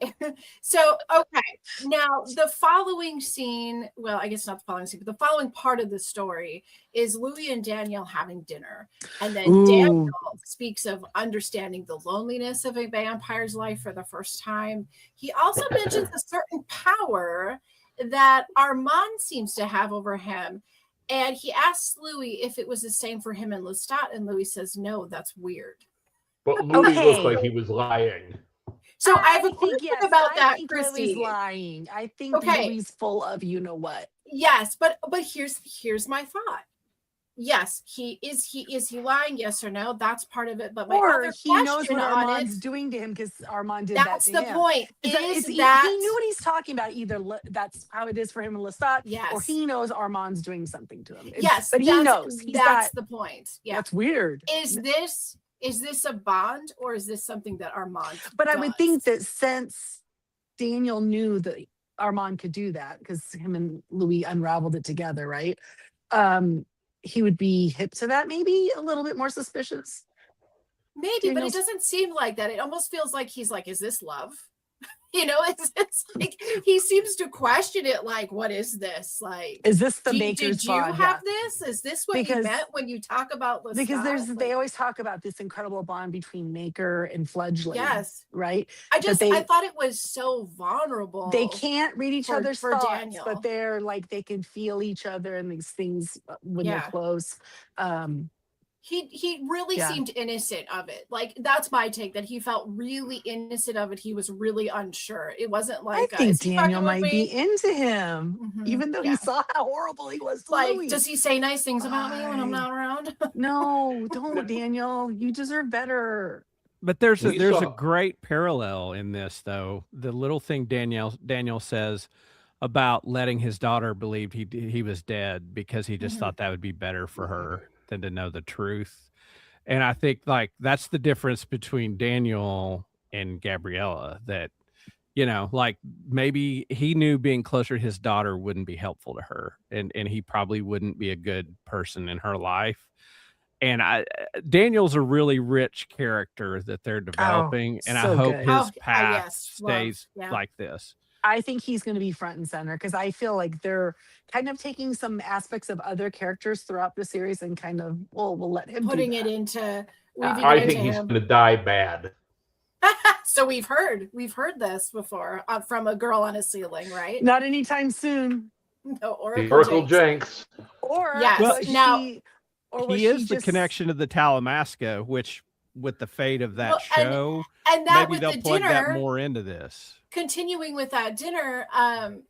So, okay. Now, the following scene, well, I guess not the following scene, but the following part of the story is Louis and Danielle having dinner. And then Danielle speaks of understanding the loneliness of a vampire's life for the first time. He also mentions a certain power that Armand seems to have over him. And he asks Louis if it was the same for him and Lestat, and Louis says, no, that's weird. But Louis Okay. looked like he was lying. So I have a think, question yes, about I that, think Christy. Louis lying. I think Okay. Louis full of you know what. Yes, but here's my thought. Yes, he is lying? Yes or no? That's part of it. But my Or other he knows question what on Armand's it, doing to him because Armand did that that's to the him. point. He knew what he's talking about. Either that's how it is for him and Lestat, Yes. or he knows Armand's doing something to him. Yes, but he knows. He's that's got, the point. Yeah. That's weird. Is this a bond, or is this something that Armand But I does? would think that since Daniel knew that Armand could do that, because him and Louis unraveled it together, right? He would be hip to that, maybe a little bit more suspicious. Maybe, but it doesn't seem like that. It almost feels like he's like, is this love? It's like he seems to question it. Like, what is this? Like, is this the did you bond? have this? Is this what you meant when you talk about Lestat? Because they always talk about this incredible bond between Maker and Fledgling. Yes, right. I thought it was so vulnerable. They can't read each other's thoughts, Daniel. but they're like they can feel each other and these things when they're close. He really seemed innocent of it. Like, that's my take, that he felt really innocent of it. He was really unsure. It wasn't like, I think Daniel might be into him, even though he saw how horrible he was to like Louis. Does he say nice things about me when I'm not around? No, don't, Daniel. You deserve better. But there's a great parallel in this, though. The little thing Daniel says about letting his daughter believe he was dead because he just thought that would be better for her than to know the truth. And I think like that's the difference between Daniel and Gabriella, that, like maybe he knew being closer to his daughter wouldn't be helpful to her, and he probably wouldn't be a good person in her life. And Daniel's a really rich character that they're developing, and I hope his path stays like this. I think he's going to be front and center because I feel like they're kind of taking some aspects of other characters throughout the series and kind of, we'll let him putting it into. I think he's going to die bad. So we've heard this before from a girl on a ceiling, right? Not anytime soon. No, Oracle Jenks. Or he is the connection to the Talamasca, which with the fate of that show, and that maybe they'll plug that more into this. Continuing with that dinner,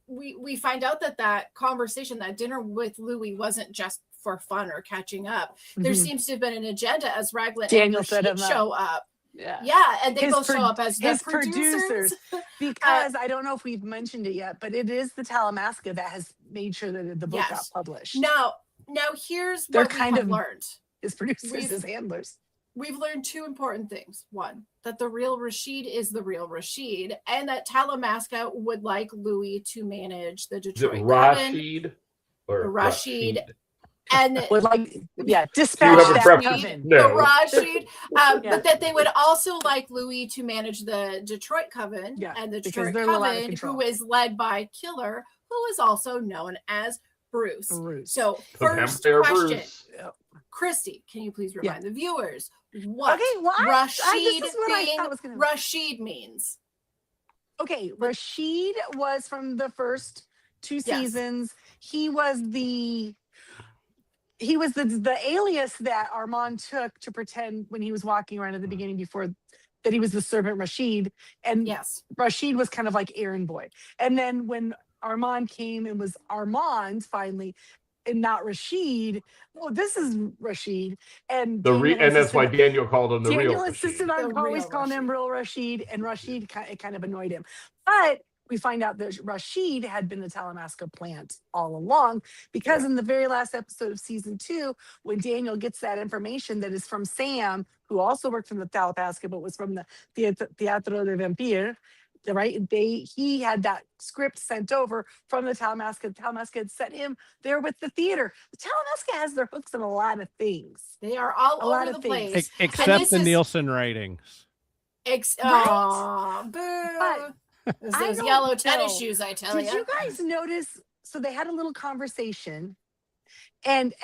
we find out that conversation, that dinner with Louis, wasn't just for fun or catching up. There seems to have been an agenda as Raglan and Rashid show up. Yeah, and they both show up as the producers. Because I don't know if we've mentioned it yet, but it is the Talamasca that has made sure that the book got published. Now here's what we have learned. His producers, his handlers. We've learned two important things. One, that the real Rashid is the real Rashid, and that Talamasca would like Louis to manage the Detroit Rashid or Rashid. And would dispatch that coven. The Rashid, but that they would also like Louis to manage the Detroit coven, and the Detroit coven, who is led by Killer, who is also known as Bruce. So first question, Christy, can you please remind the viewers what Rashid means? Okay, Rashid was from the first two seasons. He was the alias that Armand took to pretend when he was walking around at the beginning before that he was the servant Rashid. And Rashid was kind of like errand boy. And then when Armand came and was Armand finally, and not Rashid. Oh, this is Rashid. And that's why Daniel called him the real Rashid. Daniel insisted on always calling him real Rashid, and Rashid kind of annoyed him. But we find out that Rashid had been the Talamasca plant all along, because in the very last episode of season 2, when Daniel gets that information that is from Sam, who also worked from the Talamasca, but was from the Teatro de Vampire, right? He had that script sent over from the Talamasca. The Talamasca had set him there with the theater. The Talamasca has their hooks in a lot of things. They are all over the place. Except the Nielsen ratings. Those yellow tennis shoes, I tell you. Did you guys notice? So they had a little conversation, and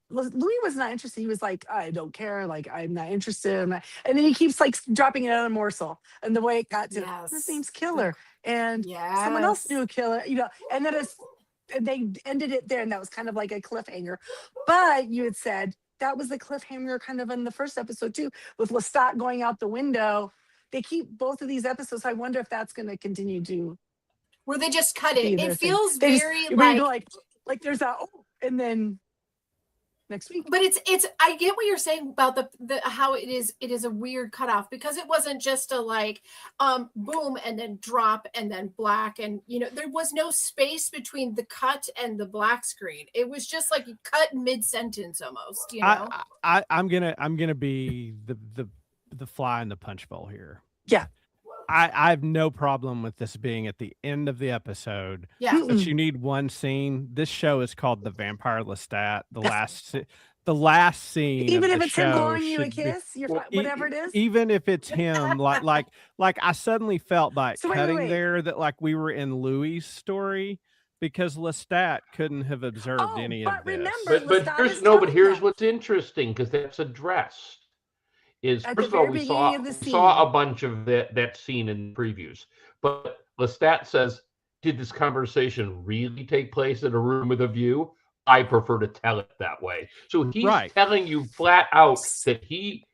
Louis was not interested. He was like, I don't care. Like, I'm not interested. And then he keeps like dropping another morsel. And the way it got to his name's Killer. And someone else knew a Killer, and then they ended it there. And that was kind of like a cliffhanger. But you had said that was the cliffhanger kind of in the first episode too, with Lestat going out the window. They keep both of these episodes. I wonder if that's going to continue to. Where they just cut it. It feels very like there's a, and then next week. But it's I get what you're saying about the how it is a weird cutoff, because it wasn't just a like boom and then drop and then black, and there was no space between the cut and the black screen. It was just like you cut mid-sentence almost, I'm gonna be the fly in the punch bowl here. Yeah. I have no problem with this being at the end of the episode. Yeah. But you need one scene. This show is called The Vampire Lestat. the last scene, Even of if the it's him show blowing you a should be, kiss, whatever it is. even if it's him, like I suddenly felt like So wait, cutting wait. there that like we were in Louis' story because Lestat couldn't have observed any of but this. remember, But Lestat here's is no. But telling here's them what's interesting because that's addressed. Is at first the of all very we beginning saw of the we saw scene. a bunch of that scene in previews, but Lestat says, "Did this conversation really take place in a room with a view? I prefer to tell it that way." So he's Right. telling you flat out that he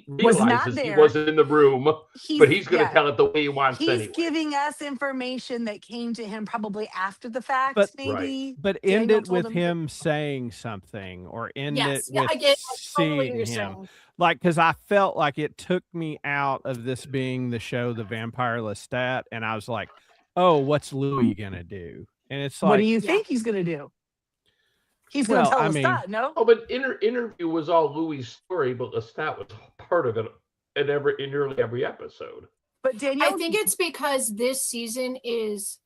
Was not realizes he there. wasn't in the room, but he's going to yeah. tell it the way he wants He's anyway. giving us information that came to him probably after the fact, But- maybe. But end Daniel it told with him. him saying something, or end Yes. it Yeah, with I get totally what seeing you're him. saying. Like, because I felt like it took me out of this being the show, The Vampire Lestat, and I was like, oh, what's Louis gonna do? And it's What like, do you Yeah. think he's going to do? He's going to well, tell I us mean, that, no? Oh, but interview was all Louis' story, but Lestat was part of it in nearly every episode. But Danielle, I think it's because this season is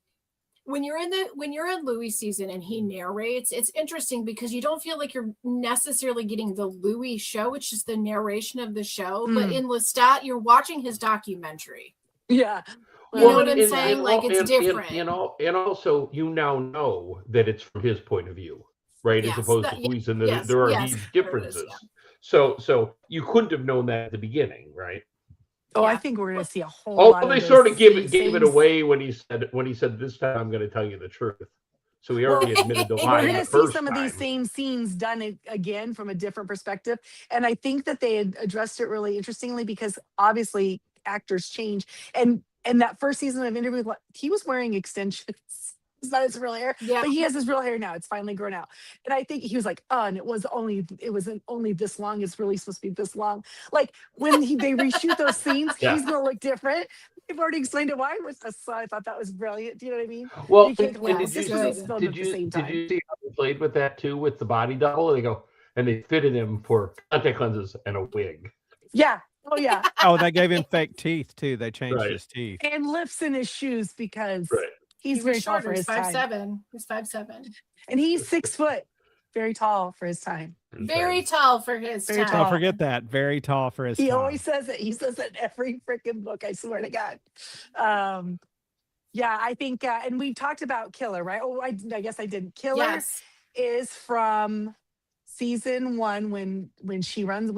when you're in Louis season and he narrates, it's interesting because you don't feel like you're necessarily getting the Louis show, it's just the narration of the show. But in Lestat, you're watching his documentary. yeah. You know what I'm saying? Like, it's different. And also you now know that it's from his point of view, right? Yes, As opposed to Louis, and there are huge differences. So you couldn't have known that at the beginning, right? Oh, I Yeah. think we're going to see a whole Although lot of they those sort of gave it same- away when he said this time I'm going to tell you the truth. So he already admitted the We're lie going the to see first some of these time. same scenes done again from a different perspective. And I think that they had addressed it really interestingly because obviously actors change. And that first season of Interview, he was wearing extensions. It's not his real hair, Yeah. but he has his real hair now. It's finally grown out. And I think he was like, and it wasn't only this long. It's really supposed to be this long. Like when they reshoot those scenes, Yeah. he's going to look different. They've already explained it why. So I thought that was brilliant. Do you know what I mean? Well, You can't and go, did this you was see- filmed at the same time. Did you see how they played with that too, with the body double? They go and they fitted him for contact lenses and a wig. Yeah. Oh, yeah. oh, they gave him fake teeth too. They changed Right. his teeth. And lips in his shoes because Right. he's He very was tall short. for his time. 5'7". He's 5'7". And he's 6 foot. Very tall for his time. Very tall for his Very time. tall. Don't forget that. Very tall for his He time. always says it. He says it in every freaking book. I swear to God. Yeah, I think, and we talked about Killer, right? Oh, I guess I didn't. Killer Yes. is from season 1 when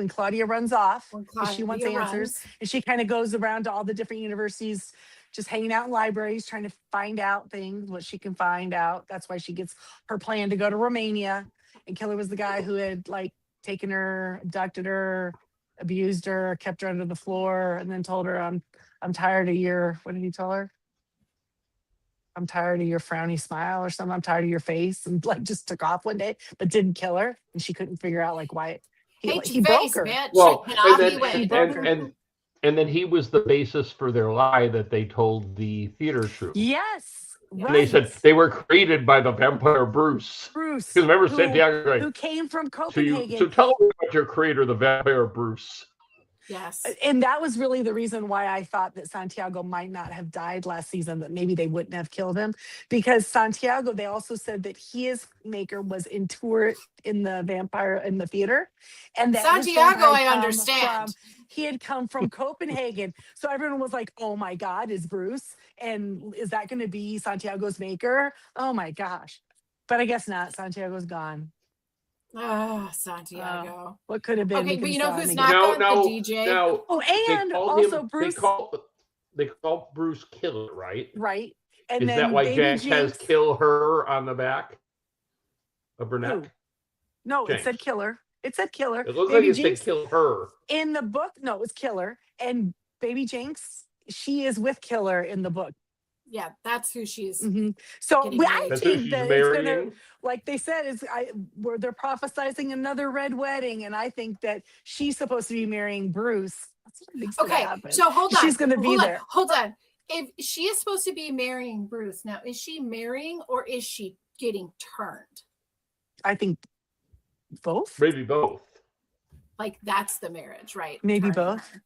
Claudia runs off. When 'cause she wants Claudia answers. runs. And she kind of goes around to all the different universities, just hanging out in libraries, trying to find out things, what she can find out. That's why she gets her plan to go to Romania. And Killer was the guy who had like taken her, abducted her, abused her, kept her under the floor, and then told her, I'm tired of your, what did he tell her? I'm tired of your frowny smile or something. I'm tired of your face. And like just took off one day, but didn't kill her. And she couldn't figure out like why Hate he your broke face, her. bitch. Well, And and off he then went. He broke her. and then he was the basis for their lie that they told the theater troupe. Yes. And Right. they said they were created by the vampire Bruce. Bruce. Because remember who- Santiago going, who came from so Copenhagen. tell me about your creator, the vampire Bruce. Yes. And that was really the reason why I thought that Santiago might not have died last season, that maybe they wouldn't have killed him. Because Santiago, they also said that his maker was in tour in the vampire in the theater. And that his Santiago, vampire I come understand. he had come from Copenhagen. So everyone was like, oh my God, is Bruce? And is that going to be Santiago's maker? Oh my gosh. But I guess not. Santiago's gone. Ah, Santiago. What could have been? Okay, we but could you have know saw who's him not again. good? The DJ. Now, Oh, and they call also him, Bruce. They call Bruce Killer, right? Right. And Is then that why Baby Jack has Jinx- kill her on the back of her neck? Who? No, it said Jinx. killer. It said killer. It looks Baby like it Jinx said kill her. in the book. No, it was killer. And Baby Jinx, she is with Killer in the book. Yeah, that's who she's. Mhm. So Getting I married. That's who think she's that it's gonna, marrying. like they said, where they're prophesizing another red wedding, and I think that she's supposed to be marrying Bruce. That's what I think's gonna Okay, happen. so hold on. She's gonna be hold on, there. Hold on. If she is supposed to be marrying Bruce, now is she marrying or is she getting turned? I think both. Maybe both. Like that's the marriage, right? Maybe Turning both. her.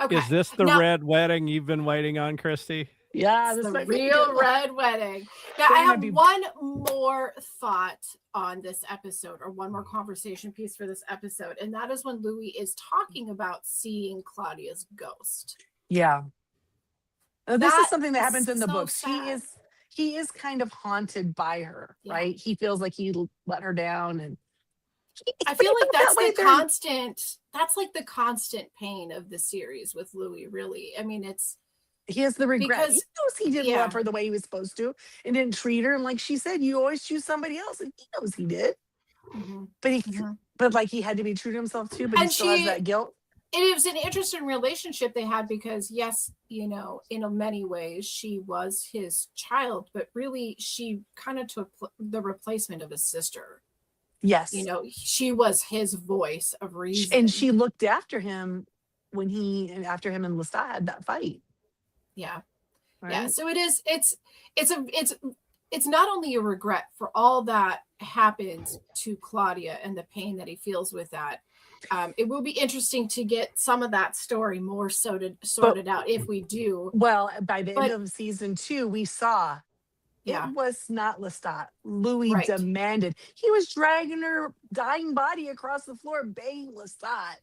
Okay. Is this the Now- red wedding you've been waiting on, Christy? Yeah, It's this the might be a real good one. red wedding. Now, I They're gonna have be- one more thought on this episode, or one more conversation piece for this episode, and that is when Louis is talking about seeing Claudia's ghost. Yeah. This is That something that is happens in the so books. sad. He is kind of haunted by her, Yeah. right? He feels like he let her down, and I feel like that's way the they're- constant. That's like the constant pain of the series with Louis. Really, I mean, it's he has the regret. because- He knows he didn't yeah. love her the way he was supposed to, and didn't treat her. And like she said, you always choose somebody else, and he knows he did. Mhm, But mhm. but like he had to be true to himself too. But he And still has she- that guilt. It was an interesting relationship they had because, yes, in many ways she was his child, but really she kind of took the replacement of his sister. Yes, She was his voice of reason. and she looked after him after him and Lestat had that fight. yeah. Right? Yeah, so it's not only a regret for all that happened to Claudia and the pain that he feels with that. It will be interesting to get some of that story more sorted out if we do. Well, by the But- end of season 2, we saw Yeah, it was not Lestat. Louis Right. demanded. He was dragging her dying body across the floor, begging Lestat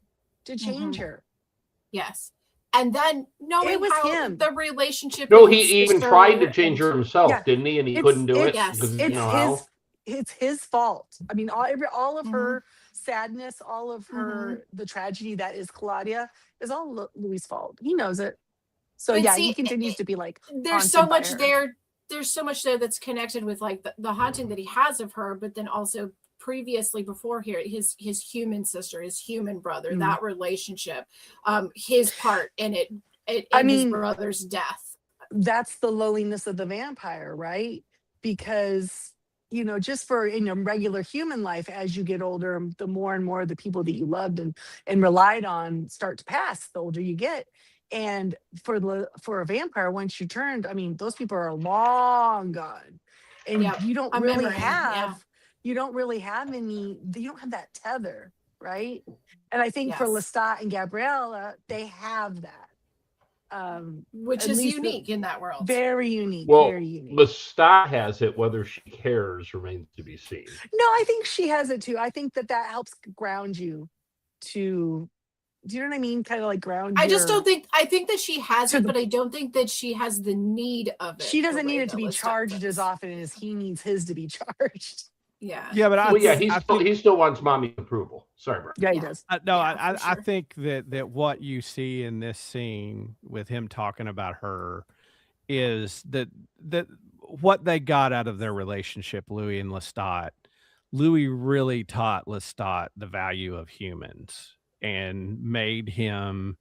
to change Mhm. her. yes. And then knowing was how him. the relationship. No, with he his even sister tried to change her and- himself, Yeah. didn't he? And he It's- couldn't do it it's- because It's you know how. it's his fault. I mean, all of Mhm. her sadness, all of her Mm-hmm. the tragedy that is Claudia is all Louis' fault. He knows it. So But yeah, see, he continues to be like There's so haunted by much her. there. There's so much there that's connected with like the haunting that he has of her, but then also previously before here, his human sister, his human brother, Mhm. that relationship, his part in it, I and his mean- brother's death. That's the loneliness of the vampire, right? Because just for in your regular human life, as you get older, the more and more the people that you loved and relied on start to pass the older you get. And for a vampire, once you turned, I mean, those people are long gone, and Yep, you don't a really memory, yeah. you don't really have any. You don't have that tether, right? And I think for Yes. Lestat and Gabriella, they have that. Which at is least the- unique in that world. Very unique. Well, very unique. Lestat has it. Whether she cares remains to be seen. No, I think she has it too. I think that helps ground you to, do you know what I mean? Kind of like ground I just your- don't think. I think that she has To it, the- but I don't think that she has the need of it. she the doesn't way need it to that be Lestat charged does. as often as he needs his to be charged. Yeah. Yeah, but Well, yeah, I think- he still wants mommy's approval. Sorry, bro. Yeah, he Yeah. does. No, Yeah, I for sure. think that what you see in this scene with him talking about her is that what they got out of their relationship, Louis and Lestat. Louis really taught Lestat the value of humans and made him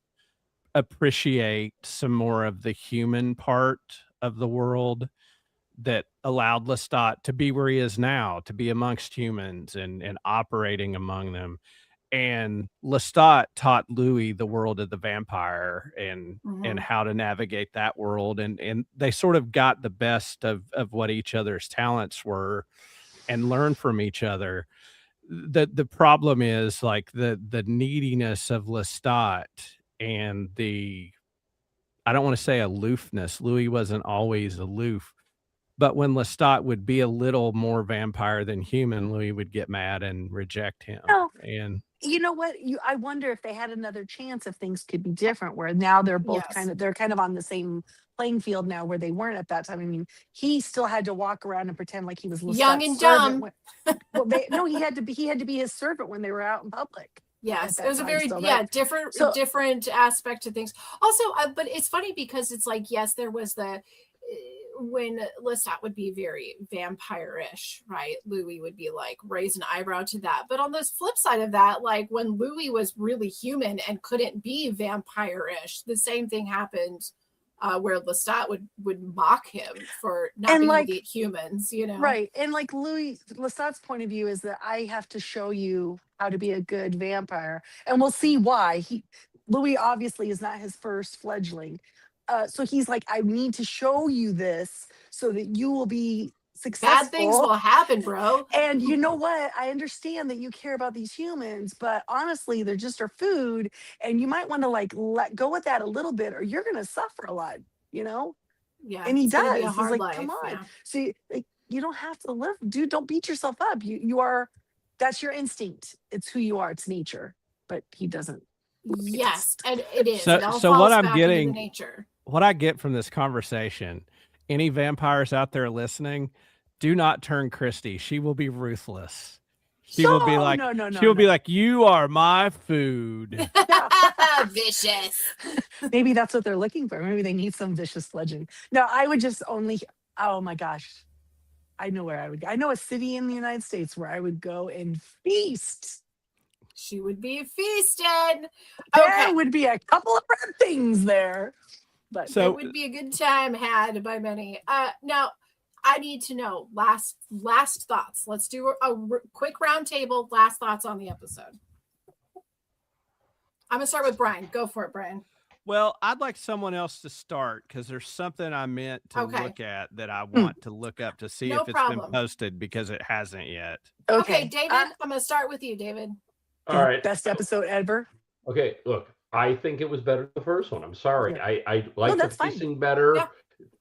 appreciate some more of the human part of the world that allowed Lestat to be where he is now, to be amongst humans and operating among them. And Lestat taught Louis the world of the vampire and Mhm. how to navigate that world. And they sort of got the best of what each other's talents were and learned from each other. The problem is like the neediness of Lestat and I don't want to say aloofness. Louis wasn't always aloof. But when Lestat would be a little more vampire than human, Louis would get mad and reject him. No. And You know what? I wonder if they had another chance, if things could be different, where now they're both Yes. they're kind of on the same playing field now, where they weren't at that time. I mean, he still had to walk around and pretend like he was Young Lestat's and servant dumb. no, he had to be his servant when they were out in public. Yes, at it was a that time very still, right? So- different aspect to things. Also, but it's funny because it's like, yes, there was the when Lestat would be very vampire-ish, right? Louis would be like raise an eyebrow to that. But on the flip side of that, like when Louis was really human and couldn't be vampire-ish, the same thing happened where Lestat would mock him for not And being like- able to eat humans, Right. And like Lestat's point of view is that I have to show you how to be a good vampire. And we'll see why. Louis obviously is not his first fledgling. So he's like, I need to show you this so that you will be successful. Bad things will happen, bro. And you know what? I understand that you care about these humans, but honestly, they're just our food. And you might want to like let go of that a little bit, or you're going to suffer a lot, you know? Yeah. And he it's gonna be a does. He's hard like, life. come on. Yeah. So you don't have to live, dude. Don't beat yourself up. You are, that's your instinct. It's who you are. It's nature. But he doesn't. Yes, and it is. So- it all so falls what I'm back into the getting- nature. What I get from this conversation, any vampires out there listening, do not turn Christy. She will be ruthless. She will be like, no, she will be like, you are my food. Vicious. Maybe that's what they're looking for. Maybe they need some vicious legend. No, I would just only, oh my gosh. I know where I would go. I know a city in the United States where I would go and feast. She would be feasted. There Okay. would be a couple of red things there. But So- It would be a good time had by many. Now, I need to know last thoughts. Let's do a quick round table. Last thoughts on the episode. I'm gonna start with Brian. Go for it, Brian. Well, I'd like someone else to start because there's something I meant to Okay. look at that I want to look up to see No if it's problem. been posted because it hasn't yet. Okay, David. I'm gonna start with you, David. All right. Best episode ever. Okay, look, I think it was better than the first one. I'm sorry. Yeah. I like the that's fine. pacing better. Yeah.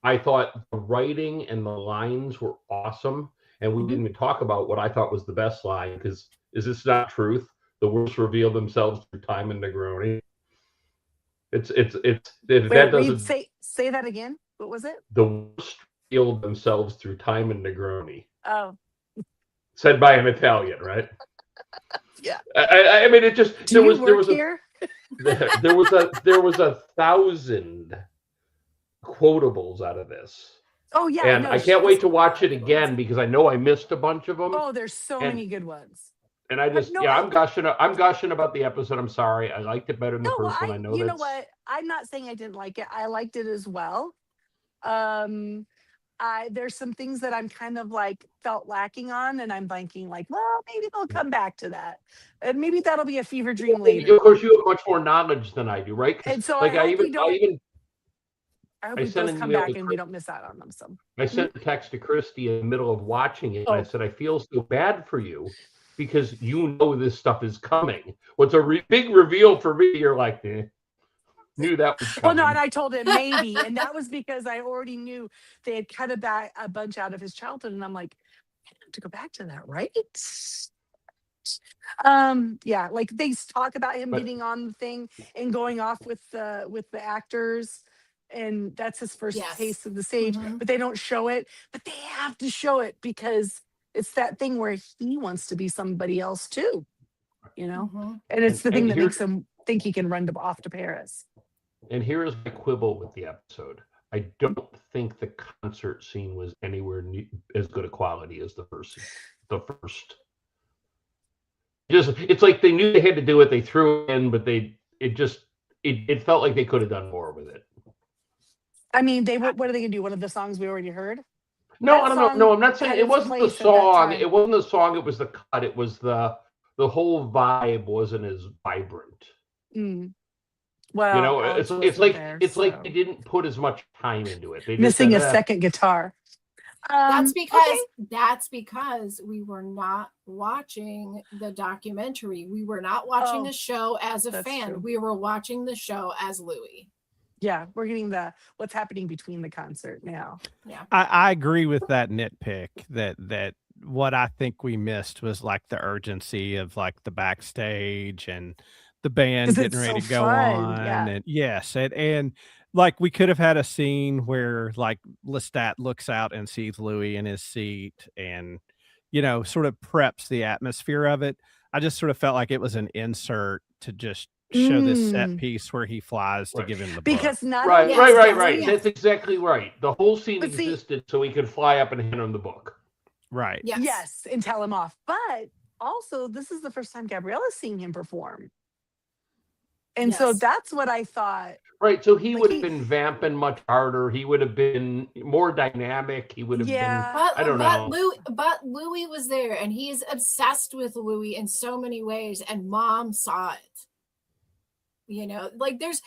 I thought the writing and the lines were awesome. And we Mhm. didn't even talk about what I thought was the best line, because is this not truth? The worst reveal themselves through time and Negroni. That Wait, doesn't say that again. What was it? the worst reveal themselves through time and Negroni. Oh, Said by an Italian, right? yeah. I mean, it just Do you work here? there was a 1,000 quotables out of this. Oh yeah. And no, I can't wait to she's- watch it again because I know I missed a bunch of them. Oh, there's so And- many good ones. And I just, no, yeah, I- I'm gushing about the episode. I'm sorry. I liked it better than the No, first one. I know you know that's what? I'm not saying I didn't like it. I liked it as well. There's some things that I'm kind of like felt lacking on, and I'm thinking like, well, maybe they'll come back to that, and maybe that'll be a fever dream later. Of course, you have much more knowledge than I do, right? 'Cause, And so like I hope we don't. I I hope I we sent both an come email back to and we don't miss out on them. So I sent a text to Christy in the middle of watching it, and I Oh. said, I feel so bad for you because you know this stuff is coming. What's a big reveal for me? You're like, knew that was well, coming. no, and I told him maybe, and that was because I already knew they had cut a bunch out of his childhood, and I'm like, I have to go back to that, right? Yeah, like they talk about him But- getting on the thing and going off with the actors, and that's his first Yes. taste of the stage, Mhm. but they don't show it, but they have to show it because it's that thing where he wants to be somebody else too, you know, Mhm. and it's the And thing that here- makes him think he can run off to Paris. And here is my quibble with the episode. I don't think the concert scene was anywhere as good a quality as the first. It's like they knew they had to do it. They threw it in, but it felt like they could have done more with it. I mean, what are they gonna do? One of the songs we already heard? No, That I don't know. song No, I'm not saying had it its wasn't the place at that song. time. It wasn't the song. It was the cut. It was the whole vibe wasn't as vibrant. Mm. Well, You know, Alex it's wasn't like there, it's like so. they didn't put as much time into it. They just Missing said, a second guitar. That's because okay. we were not watching the documentary. We were not watching Oh, the show as a that's fan. true. We were watching the show as Louis. Yeah, we're getting what's happening between the concert now. I agree with that nitpick that what I think we missed was like the urgency of like the backstage and the band 'Cause getting it's ready so to go fun, on. yeah. And yes, and like we could have had a scene where like Lestat looks out and sees Louis in his seat and, you know, sort of preps the atmosphere of it. I just sort of felt like it was an insert to just show this set Mm. piece where he flies to Right. give him the book. Because not Right, only right. yes, That's exactly right. The whole scene But see- existed so he could fly up and hand him the book. Right. yes, and tell him off. But also, this is the first time Gabriella's seeing him perform. And so Yes. that's what I thought. Right. So he Like would have been vamping much harder. He would have been more dynamic. He would have Yeah. But, I don't know. Louis was there, and he's obsessed with Louis in so many ways, and Mom saw it. You know, like there's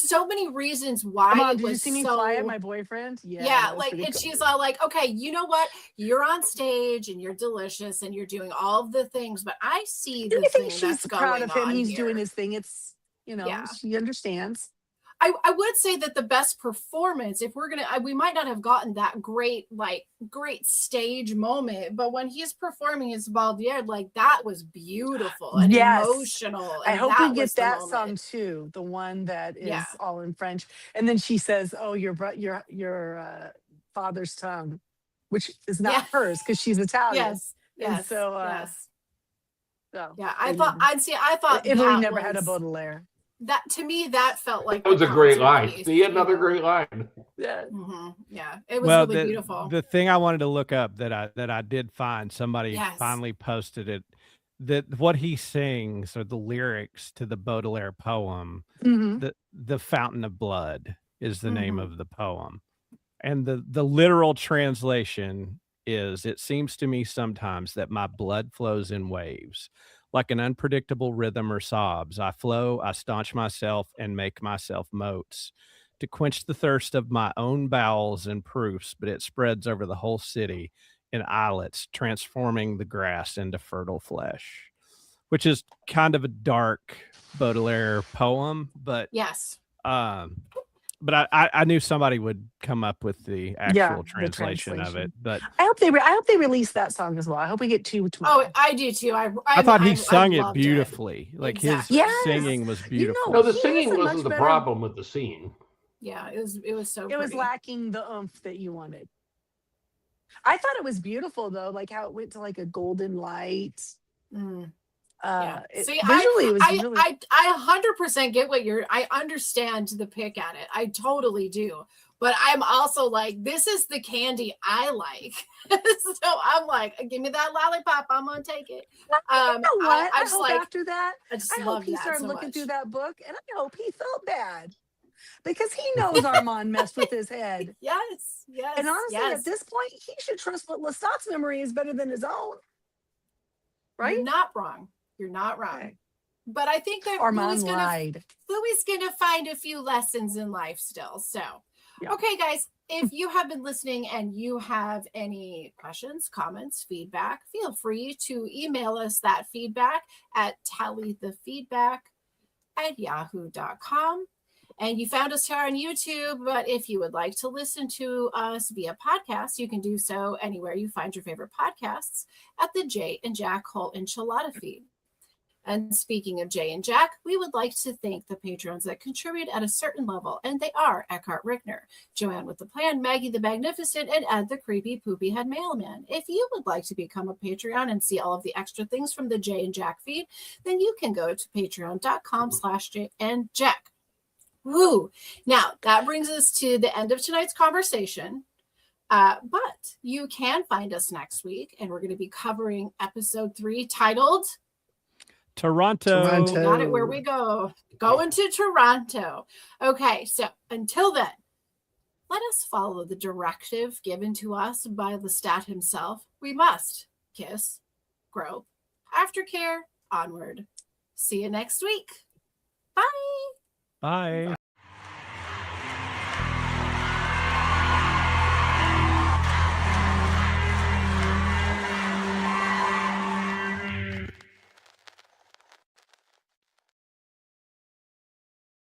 so many reasons why Mom, it did you was see me so fly at my boyfriend? yeah, that was like, pretty and cool. she's all like, okay, you know what? You're on stage and you're delicious and you're doing all of the things, but I see And the I think thing she's that's proud going of him. on He's here. doing his thing. It's, Yeah. she understands. I would say that the best performance, if we're gonna, we might not have gotten that great stage moment, but when he's performing his Baldier, like that was beautiful and Yes. emotional, and I hope that we was get that the song moment. too, the one that is Yeah. all in French. And then she says, "Oh, your father's tongue," which is not Yeah. hers because she's Italian. Yes, And yes, so, yes. so Yeah, they I thought Italy that never had a was Baudelaire. that, to me, that felt like That was the a great concert line. piece, See, you another know? great line. Yeah. Yeah, it was Well, really beautiful. the thing I wanted to look up that I did find, somebody Yes. finally posted it, that what he sings are the lyrics to the Baudelaire poem, Mhm. the Fountain of Blood is the name Mhm. of the poem. And the literal translation is, it seems to me sometimes that my blood flows in waves, like an unpredictable rhythm or sobs. I flow, I staunch myself and make myself moats to quench the thirst of my own bowels and proofs, but it spreads over the whole city in islets, transforming the grass into fertile flesh, which is kind of a dark Baudelaire poem, but Yes. but I knew somebody would come up with the actual The translation of it. But I hope they release that song as well. I hope we get two tomorrow. Oh, I do too. I thought he I sung it loved beautifully. Like Exactly. his Yes. singing was beautiful. No, the He has singing a wasn't much the better- problem with the scene. Yeah, it was so It was pretty. lacking the oomph that you wanted. I thought it was beautiful though, like how it went to like a golden light. Mm. Visually, I, it was really. I 100% get what I understand the pick at it. I totally do. But I'm also like, this is the candy I like. So I'm like, give me that lollipop. I'm going to take it. You know what? I I just hope like, after that, I just I hope love he that started so looking much. through that book, and I hope he felt bad because he knows Armand messed with his head. Yes. And honestly, yes. at this point, he should trust what Lestat's memory is better than his own. Right? You're not wrong. You're not wrong. Okay. But I think that Armand lied. Louis going to find a few lessons in life still. So, Yeah. Okay, guys, if you have been listening and you have any questions, comments, feedback, feel free to email us that feedback at tallythefeedback@yahoo.com. And you found us here on YouTube, but if you would like to listen to us via podcast, you can do so anywhere you find your favorite podcasts at the Jay and Jack Whole Enchilada feed. And speaking of Jay and Jack, we would like to thank the patrons that contribute at a certain level, and they are Eckhart Rickner, Joanne with the Plan, Maggie the Magnificent, and Ed the Creepy Poopy Head Mailman. If you would like to become a Patreon and see all of the extra things from the Jay and Jack feed, then you can go to patreon.com/Jay and Jack. Woo! Now, that brings us to the end of tonight's conversation. But you can find us next week, and we're going to be covering episode 3 titled Toronto. Got it where we go. Going to Toronto. Okay, so until then, let us follow the directive given to us by Lestat himself. We must kiss, grope, aftercare, onward. See you next week. Bye. Bye.